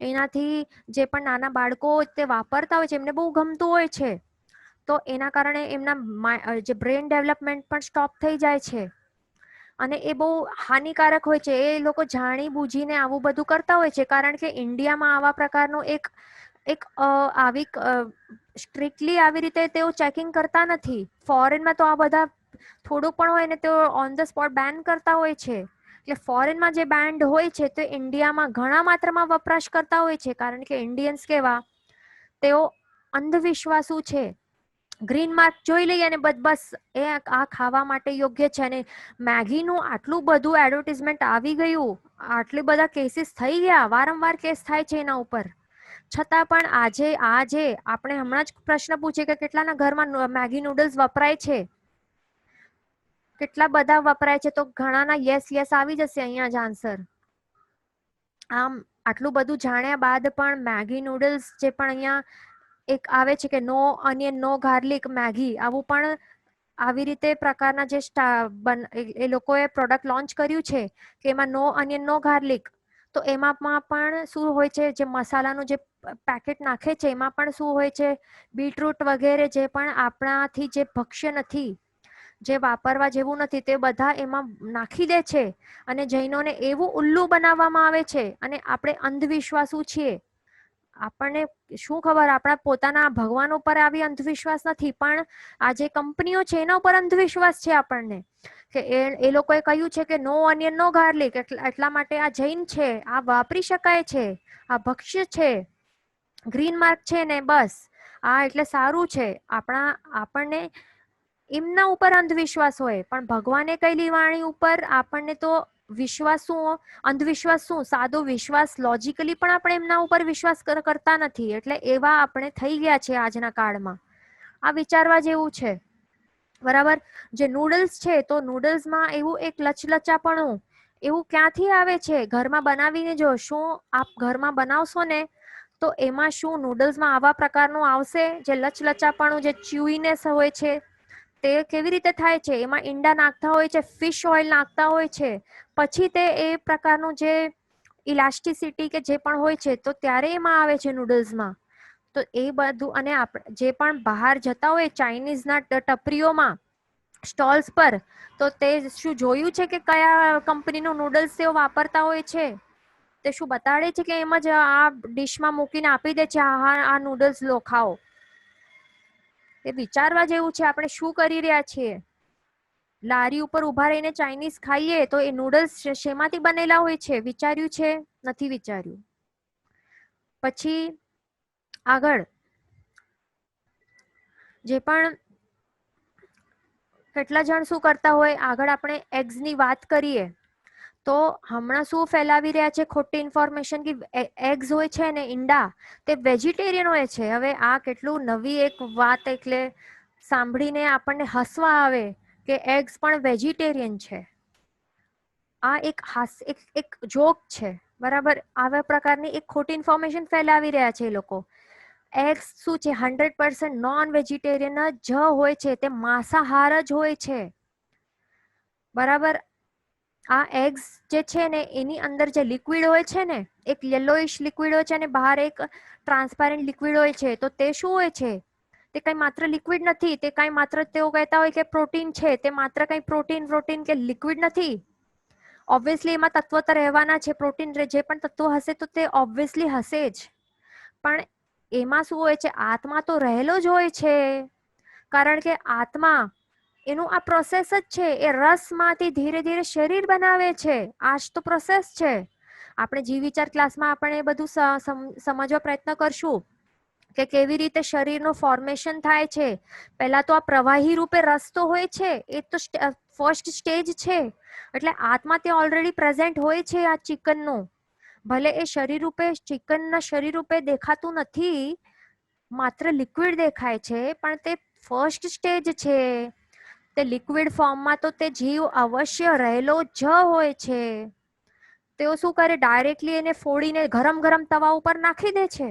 એનાથી જે પણ નાના બાળકો તે વાપરતા હોય છે એમને બહુ ગમતું હોય છે. તો એના કારણે એમના જે બ્રેન ડેવલપમેન્ટ પણ સ્ટોપ થઈ જાય છે અને એ બહુ હાનિકારક હોય છે. એ લોકો જાણી બૂજીને આવું બધું કરતા હોય છે કારણ કે ઇન્ડિયામાં આવા પ્રકારનું એક આવી સ્ટ્રિક્ટલી આવી રીતે તેઓ ચેકિંગ કરતા નથી. ફોરેનમાં તો આ બધા થોડું પણ હોય ને તેઓ ઓન ધ સ્પોટ બેન કરતા હોય છે. એટલે ફોરેનમાં જે બેન્ડ હોય છે તે ઇન્ડિયામાં ઘણા માત્રામાં વપરાશ કરતા હોય છે કારણ કે ઇન્ડિયન્સ કેવા તેઓ અંધવિશ્વાસુ છે. ગ્રીન માર્ક જોઈ લઈએ ને બસ એ આ ખાવા માટે યોગ્ય છે. અને મેગીનું આટલું બધું એડવર્ટિઝમેન્ટ આવી ગયું, આટલી બધા કેસીસ થઈ ગયા, વારંવાર કેસ થાય છે એના ઉપર, છતાં પણ આજે આપણે હમણાં જ પ્રશ્ન પૂછીએ કે કેટલાના ઘરમાં મેગી નૂડલ્સ વપરાય છે, કેટલા બધા વપરાય છે, તો ઘણાના યસ આવી જશે અહીંયા જ આન્સર. આમ આટલું બધું જાણ્યા બાદ પણ મેગી નૂડલ્સ જે પણ અહીંયા એક આવે છે કે નો ઓનિયન નો ગાર્લિક મેગી, આવું પણ આવી રીતે પ્રકારના જે એ લોકોએ પ્રોડક્ટ લોન્ચ કર્યું છે કે એમાં નો ઓનિયન નો ગાર્લિક, તો એમાં પણ શું હોય છે, જે મસાલાનું જે પેકેટ નાખે છે એમાં પણ શું હોય છે, બીટરૂટ વગેરે જે પણ આપણાથી જે ભક્ષ્ય નથી, જે વાપરવા જેવું નથી, તે બધા એમાં નાખી દે છે અને જૈનોને એવું ઉલ્લુ બનાવવામાં આવે છે. અને આપણે અંધવિશ્વાસુ છીએ. આપણને શું ખબર, આપણા પોતાના ભગવાન ઉપર આવી અંધવિશ્વાસ નથી, પણ આ જે કંપનીઓ છે એના ઉપર અંધવિશ્વાસ છે આપણને કે એ લોકોએ કહ્યું છે કે નો ઓનિયન નો ગાર્લિક, એટલા માટે આ જૈન છે, આ વાપરી શકાય છે, આ ભક્ષ્ય છે, ગ્રીન માર્ક છે ને બસ આ એટલે સારું છે. આપણને એમના ઉપર અંધવિશ્વાસ હોય, પણ ભગવાને કઈ વાણી ઉપર આપણને તો વિશ્વાસ શું, અંધવિશ્વાસ શું, સાદો વિશ્વાસ લોજિકલી પણ આપણે એમના ઉપર વિશ્વાસ કરતા નથી. એટલે એવા આપણે થઈ ગયા છે આજના કાળમાં. આ વિચારવા જેવું છે. બરાબર. જે નૂડલ્સ છે તો નૂડલ્સમાં એવું એક લચલચાપણું એવું ક્યાંથી આવે છે, ઘરમાં બનાવીને જો, શું આપ ઘરમાં બનાવશો ને તો એમાં શું નૂડલ્સમાં આવા પ્રકારનું આવશે, જે લચલચાપણું, જે ચ્યુઈનેસ હોય છે તે કેવી રીતે થાય છે, એમાં ઈંડા નાખતા હોય છે, ફિશ ઓઇલ નાખતા હોય છે, પછી તે એ પ્રકારનું જે ઇલાસ્ટિસિટી કે જે પણ હોય છે તો ત્યારે એમાં આવે છે નૂડલ્સમાં. તો એ બધું, અને જે પણ બહાર જતા હોય ચાઇનીઝના ટપરીઓમાં, સ્ટોલ્સ પર, તો તે શું જોયું છે કે કયા કંપનીનું નૂડલ્સ તેઓ વાપરતા હોય છે? તે શું બતાડે છે કે એમ જ આ ડીશમાં મૂકીને આપી દે છે, આ નૂડલ્સ લો ખાઓ? એ વિચારવા જેવું છે આપણે શું કરી રહ્યા છીએ. લારી ઉપર ઉભા રહીને ચાઇનીઝ ખાઈએ તો એ નૂડલ્સ શેમાંથી બનેલા હોય છે, વિચાર્યું છે? નથી વિચાર્યું. પછી આગળ જે પણ કેટલા જણ શું કરતા હોય, આગળ આપણે એગ્સની વાત કરીએ તો હમણાં શું ફેલાવી રહ્યા છે ખોટી ઇન્ફોર્મેશન કે એગ્સ હોય છે ને, ઈંડા, તે વેજીટેરિયન હોય છે. હવે આ કેટલું નવી એક વાત, એટલે સાંભળીને આપણને હસવા આવે કે એગ્સ પણ વેજીટેરિયન છે. આ એક જોક છે. બરાબર. આવા પ્રકારની એક ખોટી ઇન્ફોર્મેશન ફેલાવી રહ્યા છે એ લોકો. એગ્સ શું છે, 100% નોન વેજીટેરિયન જ હોય છે, તે માંસાહાર જ હોય છે. બરાબર. આ એગ્સ જે છે ને એની અંદર જે લિક્વિડ હોય છે ને, એક યલોઇશ લિક્વિડ હોય છે અને બહાર એક ટ્રાન્સપેરન્ટ લિક્વિડ હોય છે, તો તે શું હોય છે, તે કઈ માત્ર લિક્વિડ નથી, તે કઈ માત્ર તેઓ કહેતા હોય કે પ્રોટીન છે, તે માત્ર કઈ પ્રોટીન કે લિક્વિડ નથી. ઓબ્વિયસલી એમાં તત્વો તો રહેવાના છે, પ્રોટીન જે પણ તત્વો હશે તો તે ઓબ્વિયસલી હશે જ, પણ એમાં શું હોય છે, આત્મા તો રહેલો જ હોય છે. કારણ કે આત્મા એનું આ પ્રોસેસ જ છે, એ રસમાંથી ધીરે ધીરે શરીર બનાવે છે. આ જ તો પ્રોસેસ છે. આપણે જીવ વિચાર ક્લાસમાં આપણે એ બધું સમજવા પ્રયત્ન કરશું કે કેવી રીતે શરીરનું ફોર્મેશન થાય છે. પહેલા તો આ પ્રવાહી રૂપે રસ તો હોય છે, એ તો ફર્સ્ટ સ્ટેજ છે. એટલે આત્મા ત્યાં ઓલરેડી પ્રેઝન્ટ હોય છે. આ ચિકનનું ભલે એ શરીર રૂપે, ચિકનના શરીર રૂપે દેખાતું નથી, માત્ર લિક્વિડ દેખાય છે, પણ તે ફર્સ્ટ સ્ટેજ છે. તે લિક્વિડ ફોર્મમાં તો તે જીવ અવશ્ય રહેલો જ હોય છે. તેઓ શું કરે, ડાયરેક્ટલી એને ફોડીને ગરમ ગરમ તવા ઉપર નાખી દે છે.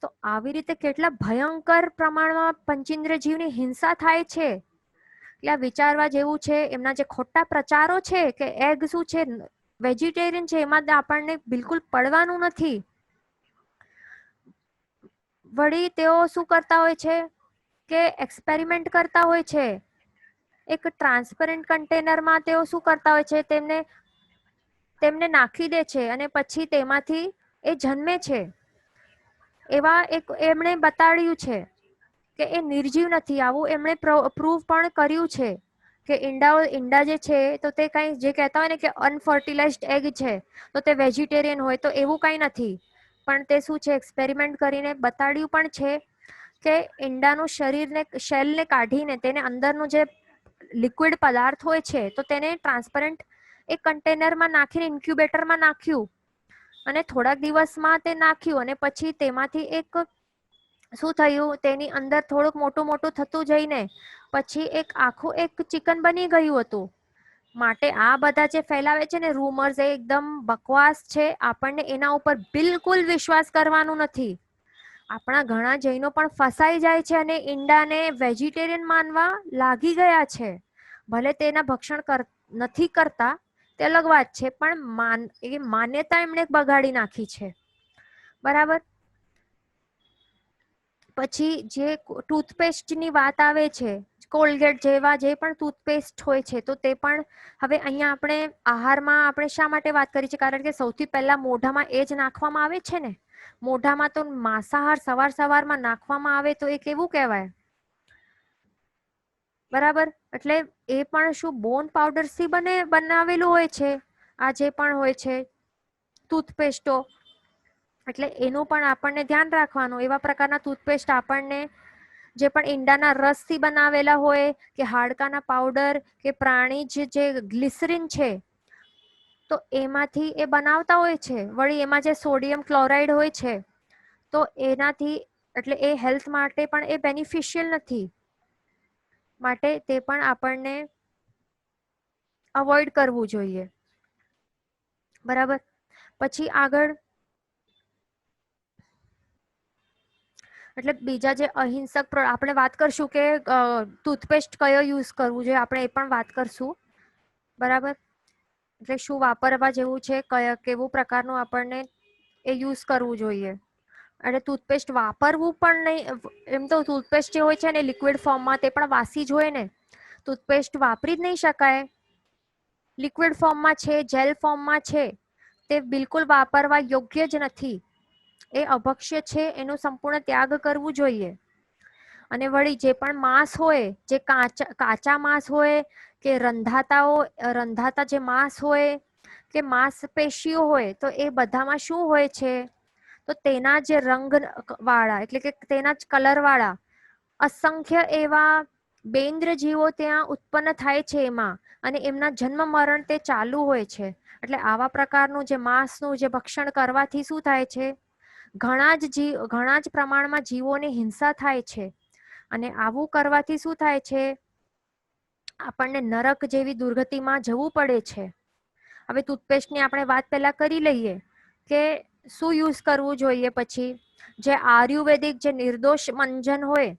તો આવી રીતે કેટલા ભયંકર પ્રમાણમાં પંચેન્દ્રિય જીવની હિંસા થાય છે. એટલે આ વિચારવા જેવું છે. એમના જે ખોટા પ્રચારો છે કે એગ શું છે, વેજીટેરિયન છે, એમાં આપણને બિલકુલ પડવાનું નથી. વળી તેઓ શું કરતા હોય છે કે એક્સપેરિમેન્ટ કરતા હોય છે. એક ટ્રાન્સપરન્ટ કન્ટેનરમાં તેઓ શું કરતા હોય છે, તેમને નાખી દે છે અને પછી તેમાંથી એ જન્મે છે. એવા એક એમણે બતાડ્યું છે કે એ નિર્જીવ નથી. આવું એમણે પ્રૂવ પણ કર્યું છે કે ઈંડા જે છે તો તે કઈ જે કહેતા હોય ને કે અનફર્ટિલાઇઝ્ડ એગ છે તો તે વેજીટેરિયન હોય, તો એવું કઈ નથી. પણ તે શું છે, એક્સપેરિમેન્ટ કરીને બતાડ્યું પણ છે કે ઈંડાનું શેલને કાઢીને તેને અંદરનું જે લિક્વિડ પદાર્થ હોય છે તો તેને ટ્રાન્સપરન્ટ એક કન્ટેનરમાં નાખીને ઇન્ક્યુબેટરમાં નાખ્યું અને થોડાક દિવસમાં તે નાખ્યું અને પછી તેમાંથી એક શું થયું, તેની અંદર થોડુંક મોટું મોટું થતું જઈને પછી એક આખું એક ચિકન બની ગયું હતું. માટે આ બધા જે ફેલાવે છે ને રૂમર્સ, એ એકદમ બકવાસ છે. આપણને એના ઉપર બિલકુલ વિશ્વાસ કરવાનું નથી. આપણા ઘણા જૈનો પણ ફસાઈ જાય છે અને ઈંડાને વેજીટેરિયન માનવા લાગી ગયા છે. ભલે તેના ભક્ષણ નથી કરતા, તે અલગ વાત છે, પણ એ માન્યતા એમણે બગાડી નાખી છે. બરાબર. પછી જે ટૂથપેસ્ટની વાત આવે છે, કોલગેટ જેવા જે પણ ટૂથપેસ્ટ હોય છે, તો તે પણ હવે અહીંયા આપણે આહારમાં આપણે શા માટે વાત કરી છે, કારણ કે સૌથી પહેલા મોઢામાં એ જ નાખવામાં આવે છે ને. મોઢામાં તો માંસાહાર સવારમાં નાખવામાં આવે તો એ કેવું કહેવાય. બરાબર. એટલે એ પણ શું બોન પાવડર થી બનાવેલું હોય છે. આ જે પણ હોય છે ટૂથપેસ્ટો, એટલે એનું પણ આપણને ધ્યાન રાખવાનું. એવા પ્રકારના ટૂથપેસ્ટ આપણને જે પણ ઈંડાના રસથી બનાવેલા હોય કે હાડકાના પાવડર કે પ્રાણી જે ગ્લિસરીન છે તો એમાંથી એ બનાવતા હોય છે. વળી એમાં જે સોડિયમ ક્લોરાઇડ હોય છે તો એનાથી એટલે એ હેલ્થ માટે પણ એ બેનિફિશિયલ નથી. માટે તે પણ આપણને અવોઇડ કરવું જોઈએ. બરાબર. પછી આગળ એટલે બીજા જે અહિંસક આપણે વાત કરશું કે ટૂથપેસ્ટ કયો યુઝ કરવું જોઈએ, આપણે એ પણ વાત કરશું. બરાબર. એટલે શું વાપરવા જેવું છે, કેવું પ્રકારનું આપણને એ યુઝ કરવું જોઈએ. અને ટૂથપેસ્ટ વાપરવું પણ નહીં. એમ તો ટૂથપેસ્ટ જે હોય છે ને લિક્વિડ ફોર્મમાં તે પણ વાસી જ હોય ને. ટૂથપેસ્ટ વાપરી જ નહીં શકાય. લિક્વિડ ફોર્મમાં છે, જેલ ફોર્મમાં છે, તે બિલકુલ વાપરવા યોગ્ય જ નથી. એ અભક્ષ્ય છે, એનું સંપૂર્ણ ત્યાગ કરવું જોઈએ. અને વળી જે પણ માંસ હોય, જે કાચા માંસ હોય કે રંધાતા જે માંસ હોય કે માંસપેશીઓ હોય, તો એ બધામાં શું હોય છે, તો તેના જે રંગ વાળા એટલે કે તેના જ કલર વાળા અસંખ્ય એવા બેન્દ્ર જીવો ત્યાં ઉત્પન્ન થાય છે એમાં, અને એમના જન્મ મરણ તે ચાલુ હોય છે. એટલે આવા પ્રકારનું જે માંસનું જે ભક્ષણ કરવાથી શું થાય છે, ઘણા જ પ્રમાણમાં જીવોની હિંસા થાય છે. અને આવું કરવાથી શું થાય છે, આપણને નરક જેવી દુર્ગતિમાં જવું પડે છે. હવે ટૂથપેસ્ટની આપણે વાત પહેલા કરી લઈએ કે શું યુઝ કરવું જોઈએ. પછી જે આયુર્વેદિક જે નિર્દોષ મંજન હોય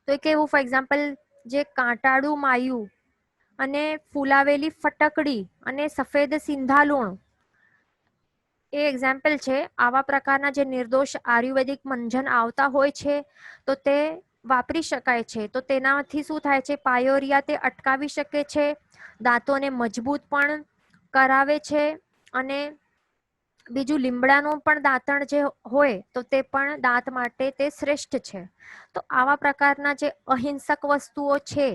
તો એ કેવું, ફોર એક્ઝામ્પલ જે કાંટાળું માયું અને ફૂલાવેલી ફટકડી અને સફેદ સિંધાલુણ એ એક્ઝામ્પલ છે. આવા પ્રકારના જે નિર્દોષ આયુર્વેદિક મંજન આવતા હોય છે તો તે વાપરી શકાય છે. તો તેનાથી શું થાય છે, પાયોરિયા તે અટકાવી શકે છે, દાંતોને મજબૂત પણ કરાવે છે. અને બીજું લીમડાનું પણ દાંતણ જે હોય તો તે પણ દાંત માટે તે શ્રેષ્ઠ છે. તો આવા પ્રકારના જે અહિંસક વસ્તુઓ છે,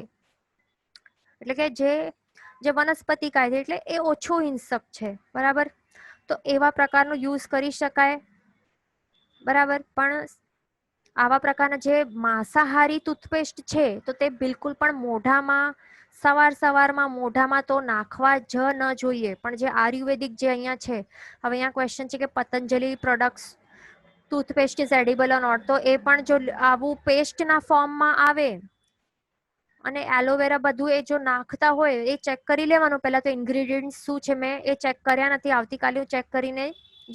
એટલે કે જે વનસ્પતિ કાયદે એટલે એ ઓછું હિંસક છે. બરાબર. તો એવા પ્રકારનું યુઝ કરી શકાય. બરાબર. પણ આવા પ્રકારના જે માંસાહારી ટૂથપેસ્ટ છે તો તે બિલકુલ પણ સવારમાં મોઢામાં તો નાખવા જ ન જોઈએ. પણ જે આયુર્વેદિક જે અહીંયા છે, હવે અહીંયા ક્વેશ્ચન છે કે Patanjali products toothpaste is edible or not, તો એ પણ જો આવું પેસ્ટના ફોર્મમાં આવે અને એલોવેરા બધું એ જો નાખતા હોય એ ચેક કરી લેવાનું પહેલા તો ઇન્ગ્રીડિયન્ટ શું છે. મેં એ ચેક કર્યા નથી, આવતીકાલે હું ચેક કરીને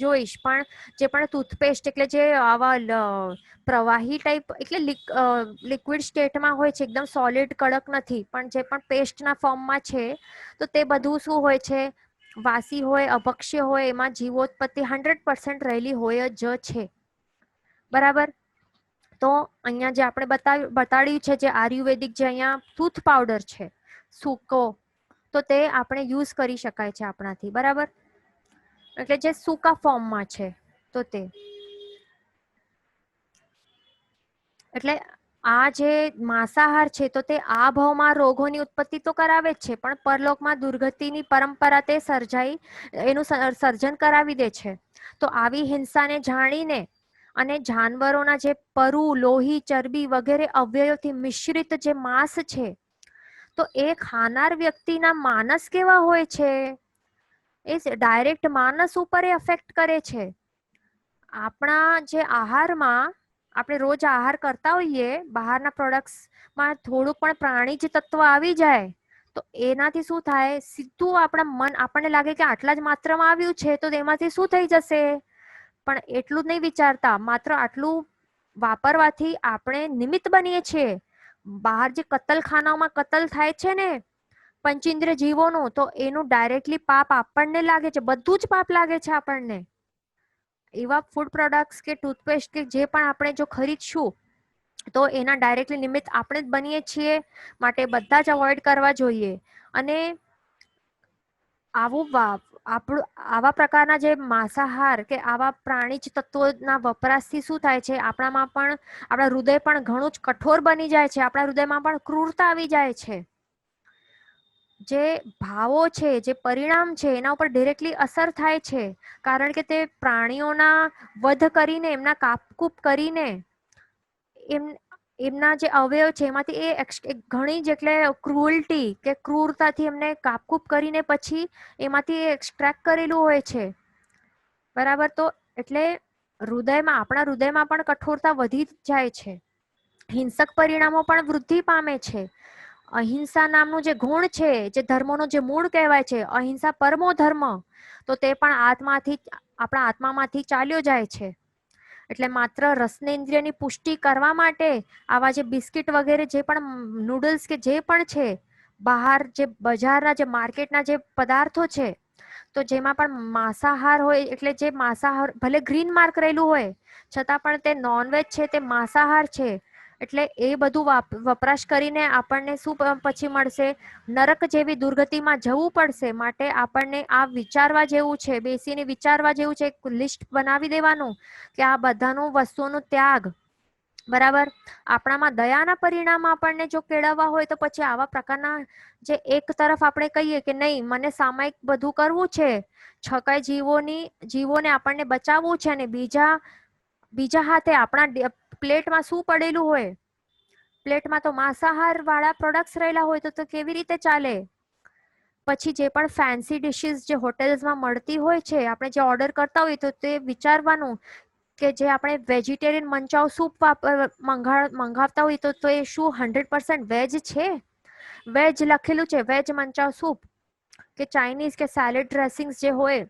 જોઈશ. પણ જે પણ ટૂથપેસ્ટ એટલે જે આવા પ્રવાહી ટાઈપ એટલે લિક્વિડ સ્ટેટમાં હોય છે, એકદમ સોલિડ કડક નથી, પણ જે પણ પેસ્ટના ફોર્મમાં છે તો તે બધું શું હોય છે, વાસી હોય, અભક્ષ્ય હોય, એમાં જીવોત્પત્તિ 100% રહેલી હોય જ છે. બરાબર. તો અહીંયા જે આપણે બતાડ્યું છે, જે આયુર્વેદિક જે અહીંયા ટૂથ પાવડર છે સૂકો, તો તે આપણે યુઝ કરી શકાય છે આપણાથી. બરાબર. એટલે જે સૂકા ફોર્મમાં છે તો તે એટલે આ જે માંસાહાર છે તો તે આ ભાવમાં રોગોની ઉત્પત્તિ તો કરાવે જ છે, પણ પરલોકમાં દુર્ગતિની પરંપરા તે એનું સર્જન કરાવી દે છે. તો આવી હિંસાને જાણીને અને જાનવરોના જે પરુ, લોહી, ચરબી વગેરે અવયવથી મિશ્રિત જે માંસ છે, તો એ ખાનાર વ્યક્તિના માનસ કેવા હોય છે, એ ડાયરેક્ટ માનસ ઉપર અફેક્ટ કરે છે. આપણા જે આહારમાં આપણે રોજ આહાર કરતા હોઈએ, બહારના પ્રોડક્ટ્સમાં થોડું પણ પ્રાણી જ તત્વ આવી જાય તો એનાથી શું થાય, સીધું આપણા મન, આપણને લાગે કે આટલા જ માત્રામાં આવ્યું છે તો તેમાંથી શું થઈ જશે, પણ એટલું જ નહીં વિચારતા, માત્ર આટલું વાપરવાથી આપણે નિમિત્ત બનીએ છીએ. બહાર જે કતલખાનાઓમાં કતલ થાય છે ને પંચેન્દ્રિય જીવોનું, તો એનું ડાયરેક્ટલી પાપ આપણને લાગે છે, બધું જ પાપ લાગે છે આપણને. એવા ફૂડ પ્રોડક્ટ્સ કે ટૂથપેસ્ટ કે જે પણ આપણે જો ખરીદશું તો એના ડાયરેક્ટલી નિમિત્ત આપણે જ બનીએ છીએ, માટે બધા જ અવોઇડ કરવા જોઈએ. અને આવા પ્રકારના જે માંસાહાર કે આવા પ્રાણીજ તત્વોના વપરાશથી શું થાય છે, આપણામાં પણ, આપણા હૃદય પણ ઘણું જ કઠોર બની જાય છે, આપણા હૃદયમાં પણ ક્રૂરતા આવી જાય છે. જે ભાવો છે, જે પરિણામ છે, એના ઉપર ડિરેક્ટલી અસર થાય છે, કારણ કે તે પ્રાણીઓના વધ કરીને, એમના કાપકૂપ કરીને એમના જે અવયવ છે એમાંથી એ ઘણી જ એટલે ક્રુઅલ્ટી કે ક્રૂરતાથી એમને કાપકૂપ કરીને પછી એમાંથી એક્સટ્રેક્ટ કરેલું હોય છે. બરાબર. તો એટલે હૃદયમાં, આપણા હૃદયમાં પણ કઠોરતા વધી જાય છે, હિંસક પરિણામો પણ વૃદ્ધિ પામે છે. અહિંસા નામનું જે ગુણ છે, જે ધર્મનો જે મૂળ કહેવાય છે, અહિંસા પરમો ધર્મ, તો તે પણ આપણા આત્મામાંથી ચાલ્યો જાય છે. એટલે માત્ર રસનેન્દ્રિયની પુષ્ટિ કરવા માટે આવા જે બિસ્કિટ વગેરે, જે પણ નૂડલ્સ કે જે પણ છે, બહાર જે બજારના જે માર્કેટના જે પદાર્થો છે, તો જેમાં પણ માંસાહાર હોય, એટલે જે માંસાહાર ભલે ગ્રીન માર્ક રહેલું હોય છતાં પણ તે નોનવેજ છે, તે માંસાહાર છે. એટલે એ બધું વપરાશ કરીને આપણને શું પછી મળશે, નરક જેવી દુર્ગતિમાં જવું પડશે. માટે આપણને આ વિચારવા જેવું છે, બેસીને વિચારવા જેવું છે, એક લિસ્ટ બનાવી દેવાનું કે આ બધાનું વસ્તુઓનો ત્યાગ. બરાબર. આપણામાં દયાના પરિણામ આપણને જો કેળવવા હોય તો પછી આવા પ્રકારના જે એક તરફ આપણે કહીએ કે નહીં, મને સામાયિક બધું કરવું છે, છકાય જીવોને આપણને બચાવવું છે, અને બીજા હાથે આપણા પ્લેટમાં શું પડેલું હોય, પ્લેટમાં તો માંસાહાર વાળા પ્રોડક્ટ્સ રહેલા હોય તો કેવી રીતે ચાલે. પછી જે પણ ફેન્સી ડિશિસ જે હોટેલ્સમાં મળતી હોય છે, આપણે જે ઓર્ડર કરતા હોય તો તે વિચારવાનું કે જે આપણે વેજીટેરિયન મંચાવ સૂપ મંગાવતા હોય તો એ શું 100% વેજ છે, વેજ લખેલું છે, વેજ મંચાવ સૂપ, કે ચાઇનીઝ કે સેલેડ ડ્રેસિંગ્સ જે હોય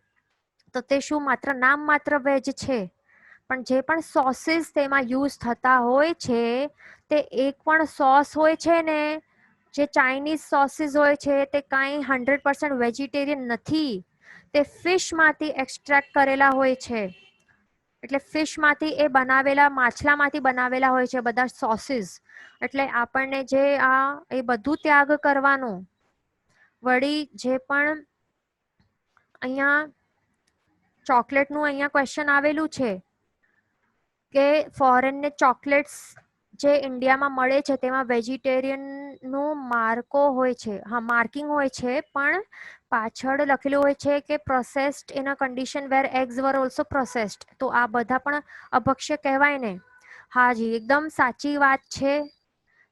તો તે શું માત્ર નામ માત્ર વેજ છે. પણ જે પણ સોસીસ તેમાં યુઝ થતા હોય છે, તે એક પણ સોસ હોય છે ને, જે ચાઇનીઝ સોસીસ હોય છે, તે કાંઈ 100% વેજીટેરિયન નથી. તે ફિશ માંથી એક્સ્ટ્રેક્ટ કરેલા હોય છે. એટલે ફિશ માંથી એ બનાવેલા, માછલામાંથી બનાવેલા હોય છે બધા સોસીસ. એટલે આપણને જે એ બધું ત્યાગ કરવાનું. વળી જે પણ અહીંયા ચોકલેટનું અહીંયા ક્વેશ્ચન આવેલું છે કે ફોરેનને ચોકલેટ્સ જે ઇન્ડિયામાં મળે છે તેમાં વેજીટેરિયન નું માર્કો હોય છે, હા માર્કિંગ હોય છે, પણ પાછળ લખેલું હોય છે કે processed in a condition where eggs were also processed. તો આ બધા પણ અભક્ષ્ય કહેવાય ને. હાજી એકદમ સાચી વાત છે.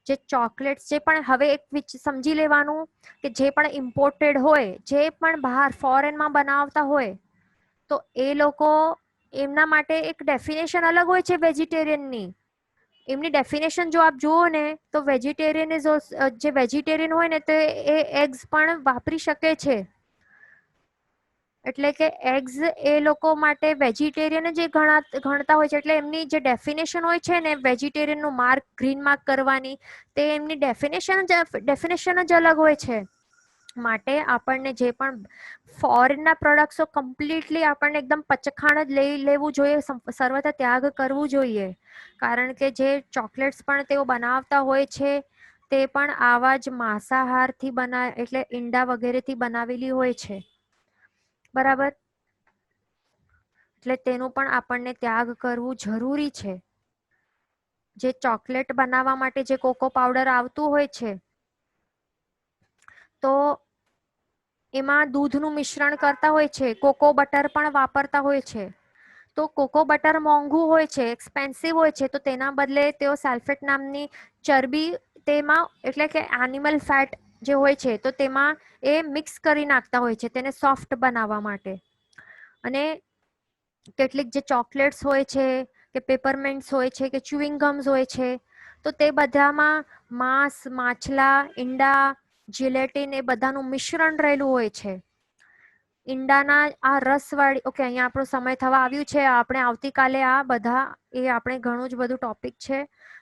જે ચોકલેટ્સ જે પણ હવે એક સમજી લેવાનું કે જે પણ ઇમ્પોર્ટેડ હોય, જે પણ બહાર ફોરેનમાં બનાવતા હોય, તો એ લોકો એમના માટે એક ડેફિનેશન અલગ હોય છે વેજીટેરિયનની. એમની ડેફિનેશન જો આપ જુઓ ને તો વેજીટેરિયન જે વેજીટેરિયન હોય ને તો એ એગ્સ પણ વાપરી શકે છે. એટલે કે એગ્સ એ લોકો માટે વેજીટેરિયન જ ગણતા હોય છે. એટલે એમની જે ડેફિનેશન હોય છે ને વેજીટેરિયન નું માર્ક ગ્રીન માર્ક કરવાની, તે એમની ડેફિનેશન જ અલગ હોય છે. માટે આપણને જે પણ ફોરેનના પ્રોડક્ટ્સો કમ્પ્લીટલી આપણને એકદમ પચખાણ જ લેવું જોઈએ, સર્વથા ત્યાગ કરવું જોઈએ. કારણ કે જે ચોકલેટ્સ પણ તેઓ બનાવતા હોય છે તે પણ આવા જ માંસાહારથી એટલે ઈંડા વગેરેથી બનાવેલી હોય છે. બરાબર. એટલે તેનું પણ આપણને ત્યાગ કરવું જરૂરી છે. જે ચોકલેટ બનાવવા માટે જે કોકો પાવડર આવતું હોય છે, તો એમાં દૂધનું મિશ્રણ કરતા હોય છે, કોકો બટર પણ વાપરતા હોય છે. તો કોકો બટર મોંઘું હોય છે, એક્સપેન્સિવ હોય છે, તો તેના બદલે તેઓ સલ્ફેટ નામની ચરબી તેમાં એટલે કે એનિમલ ફેટ જે હોય છે તો તેમાં એ મિક્સ કરી નાખતા હોય છે તેને સોફ્ટ બનાવવા માટે. અને કેટલીક જે ચોકલેટ્સ હોય છે કે પેપરમેન્ટ્સ હોય છે કે ચ્યુઇંગ ગમ્સ હોય છે, તો તે બધામાં માંસ, માછલા, ઈંડા, જિલેટીન એ બધાનું મિશ્રણ રહેલું હોય છે. ઈંડાના આ રસવાળી ઓકે, અહીંયા આપણો સમય થવા આવ્યું છે. આપણે આવતીકાલે આ બધા આપણે ઘણું જ બધું ટોપિક છે,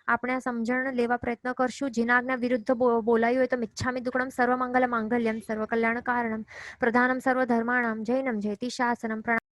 આપણે આ સમજણ લેવા પ્રયત્ન કરશું. જેના આજ્ઞા વિરુદ્ધ બોલાયું હોય તો મિચ્છામિ દુક્કડમ સર્વમંગલ માંગલ્યમ સર્વ કલ્યાણ કારણમ પ્રધાનમ સર્વ ધર્માણમ જૈનમ જયતિ શાસનમ.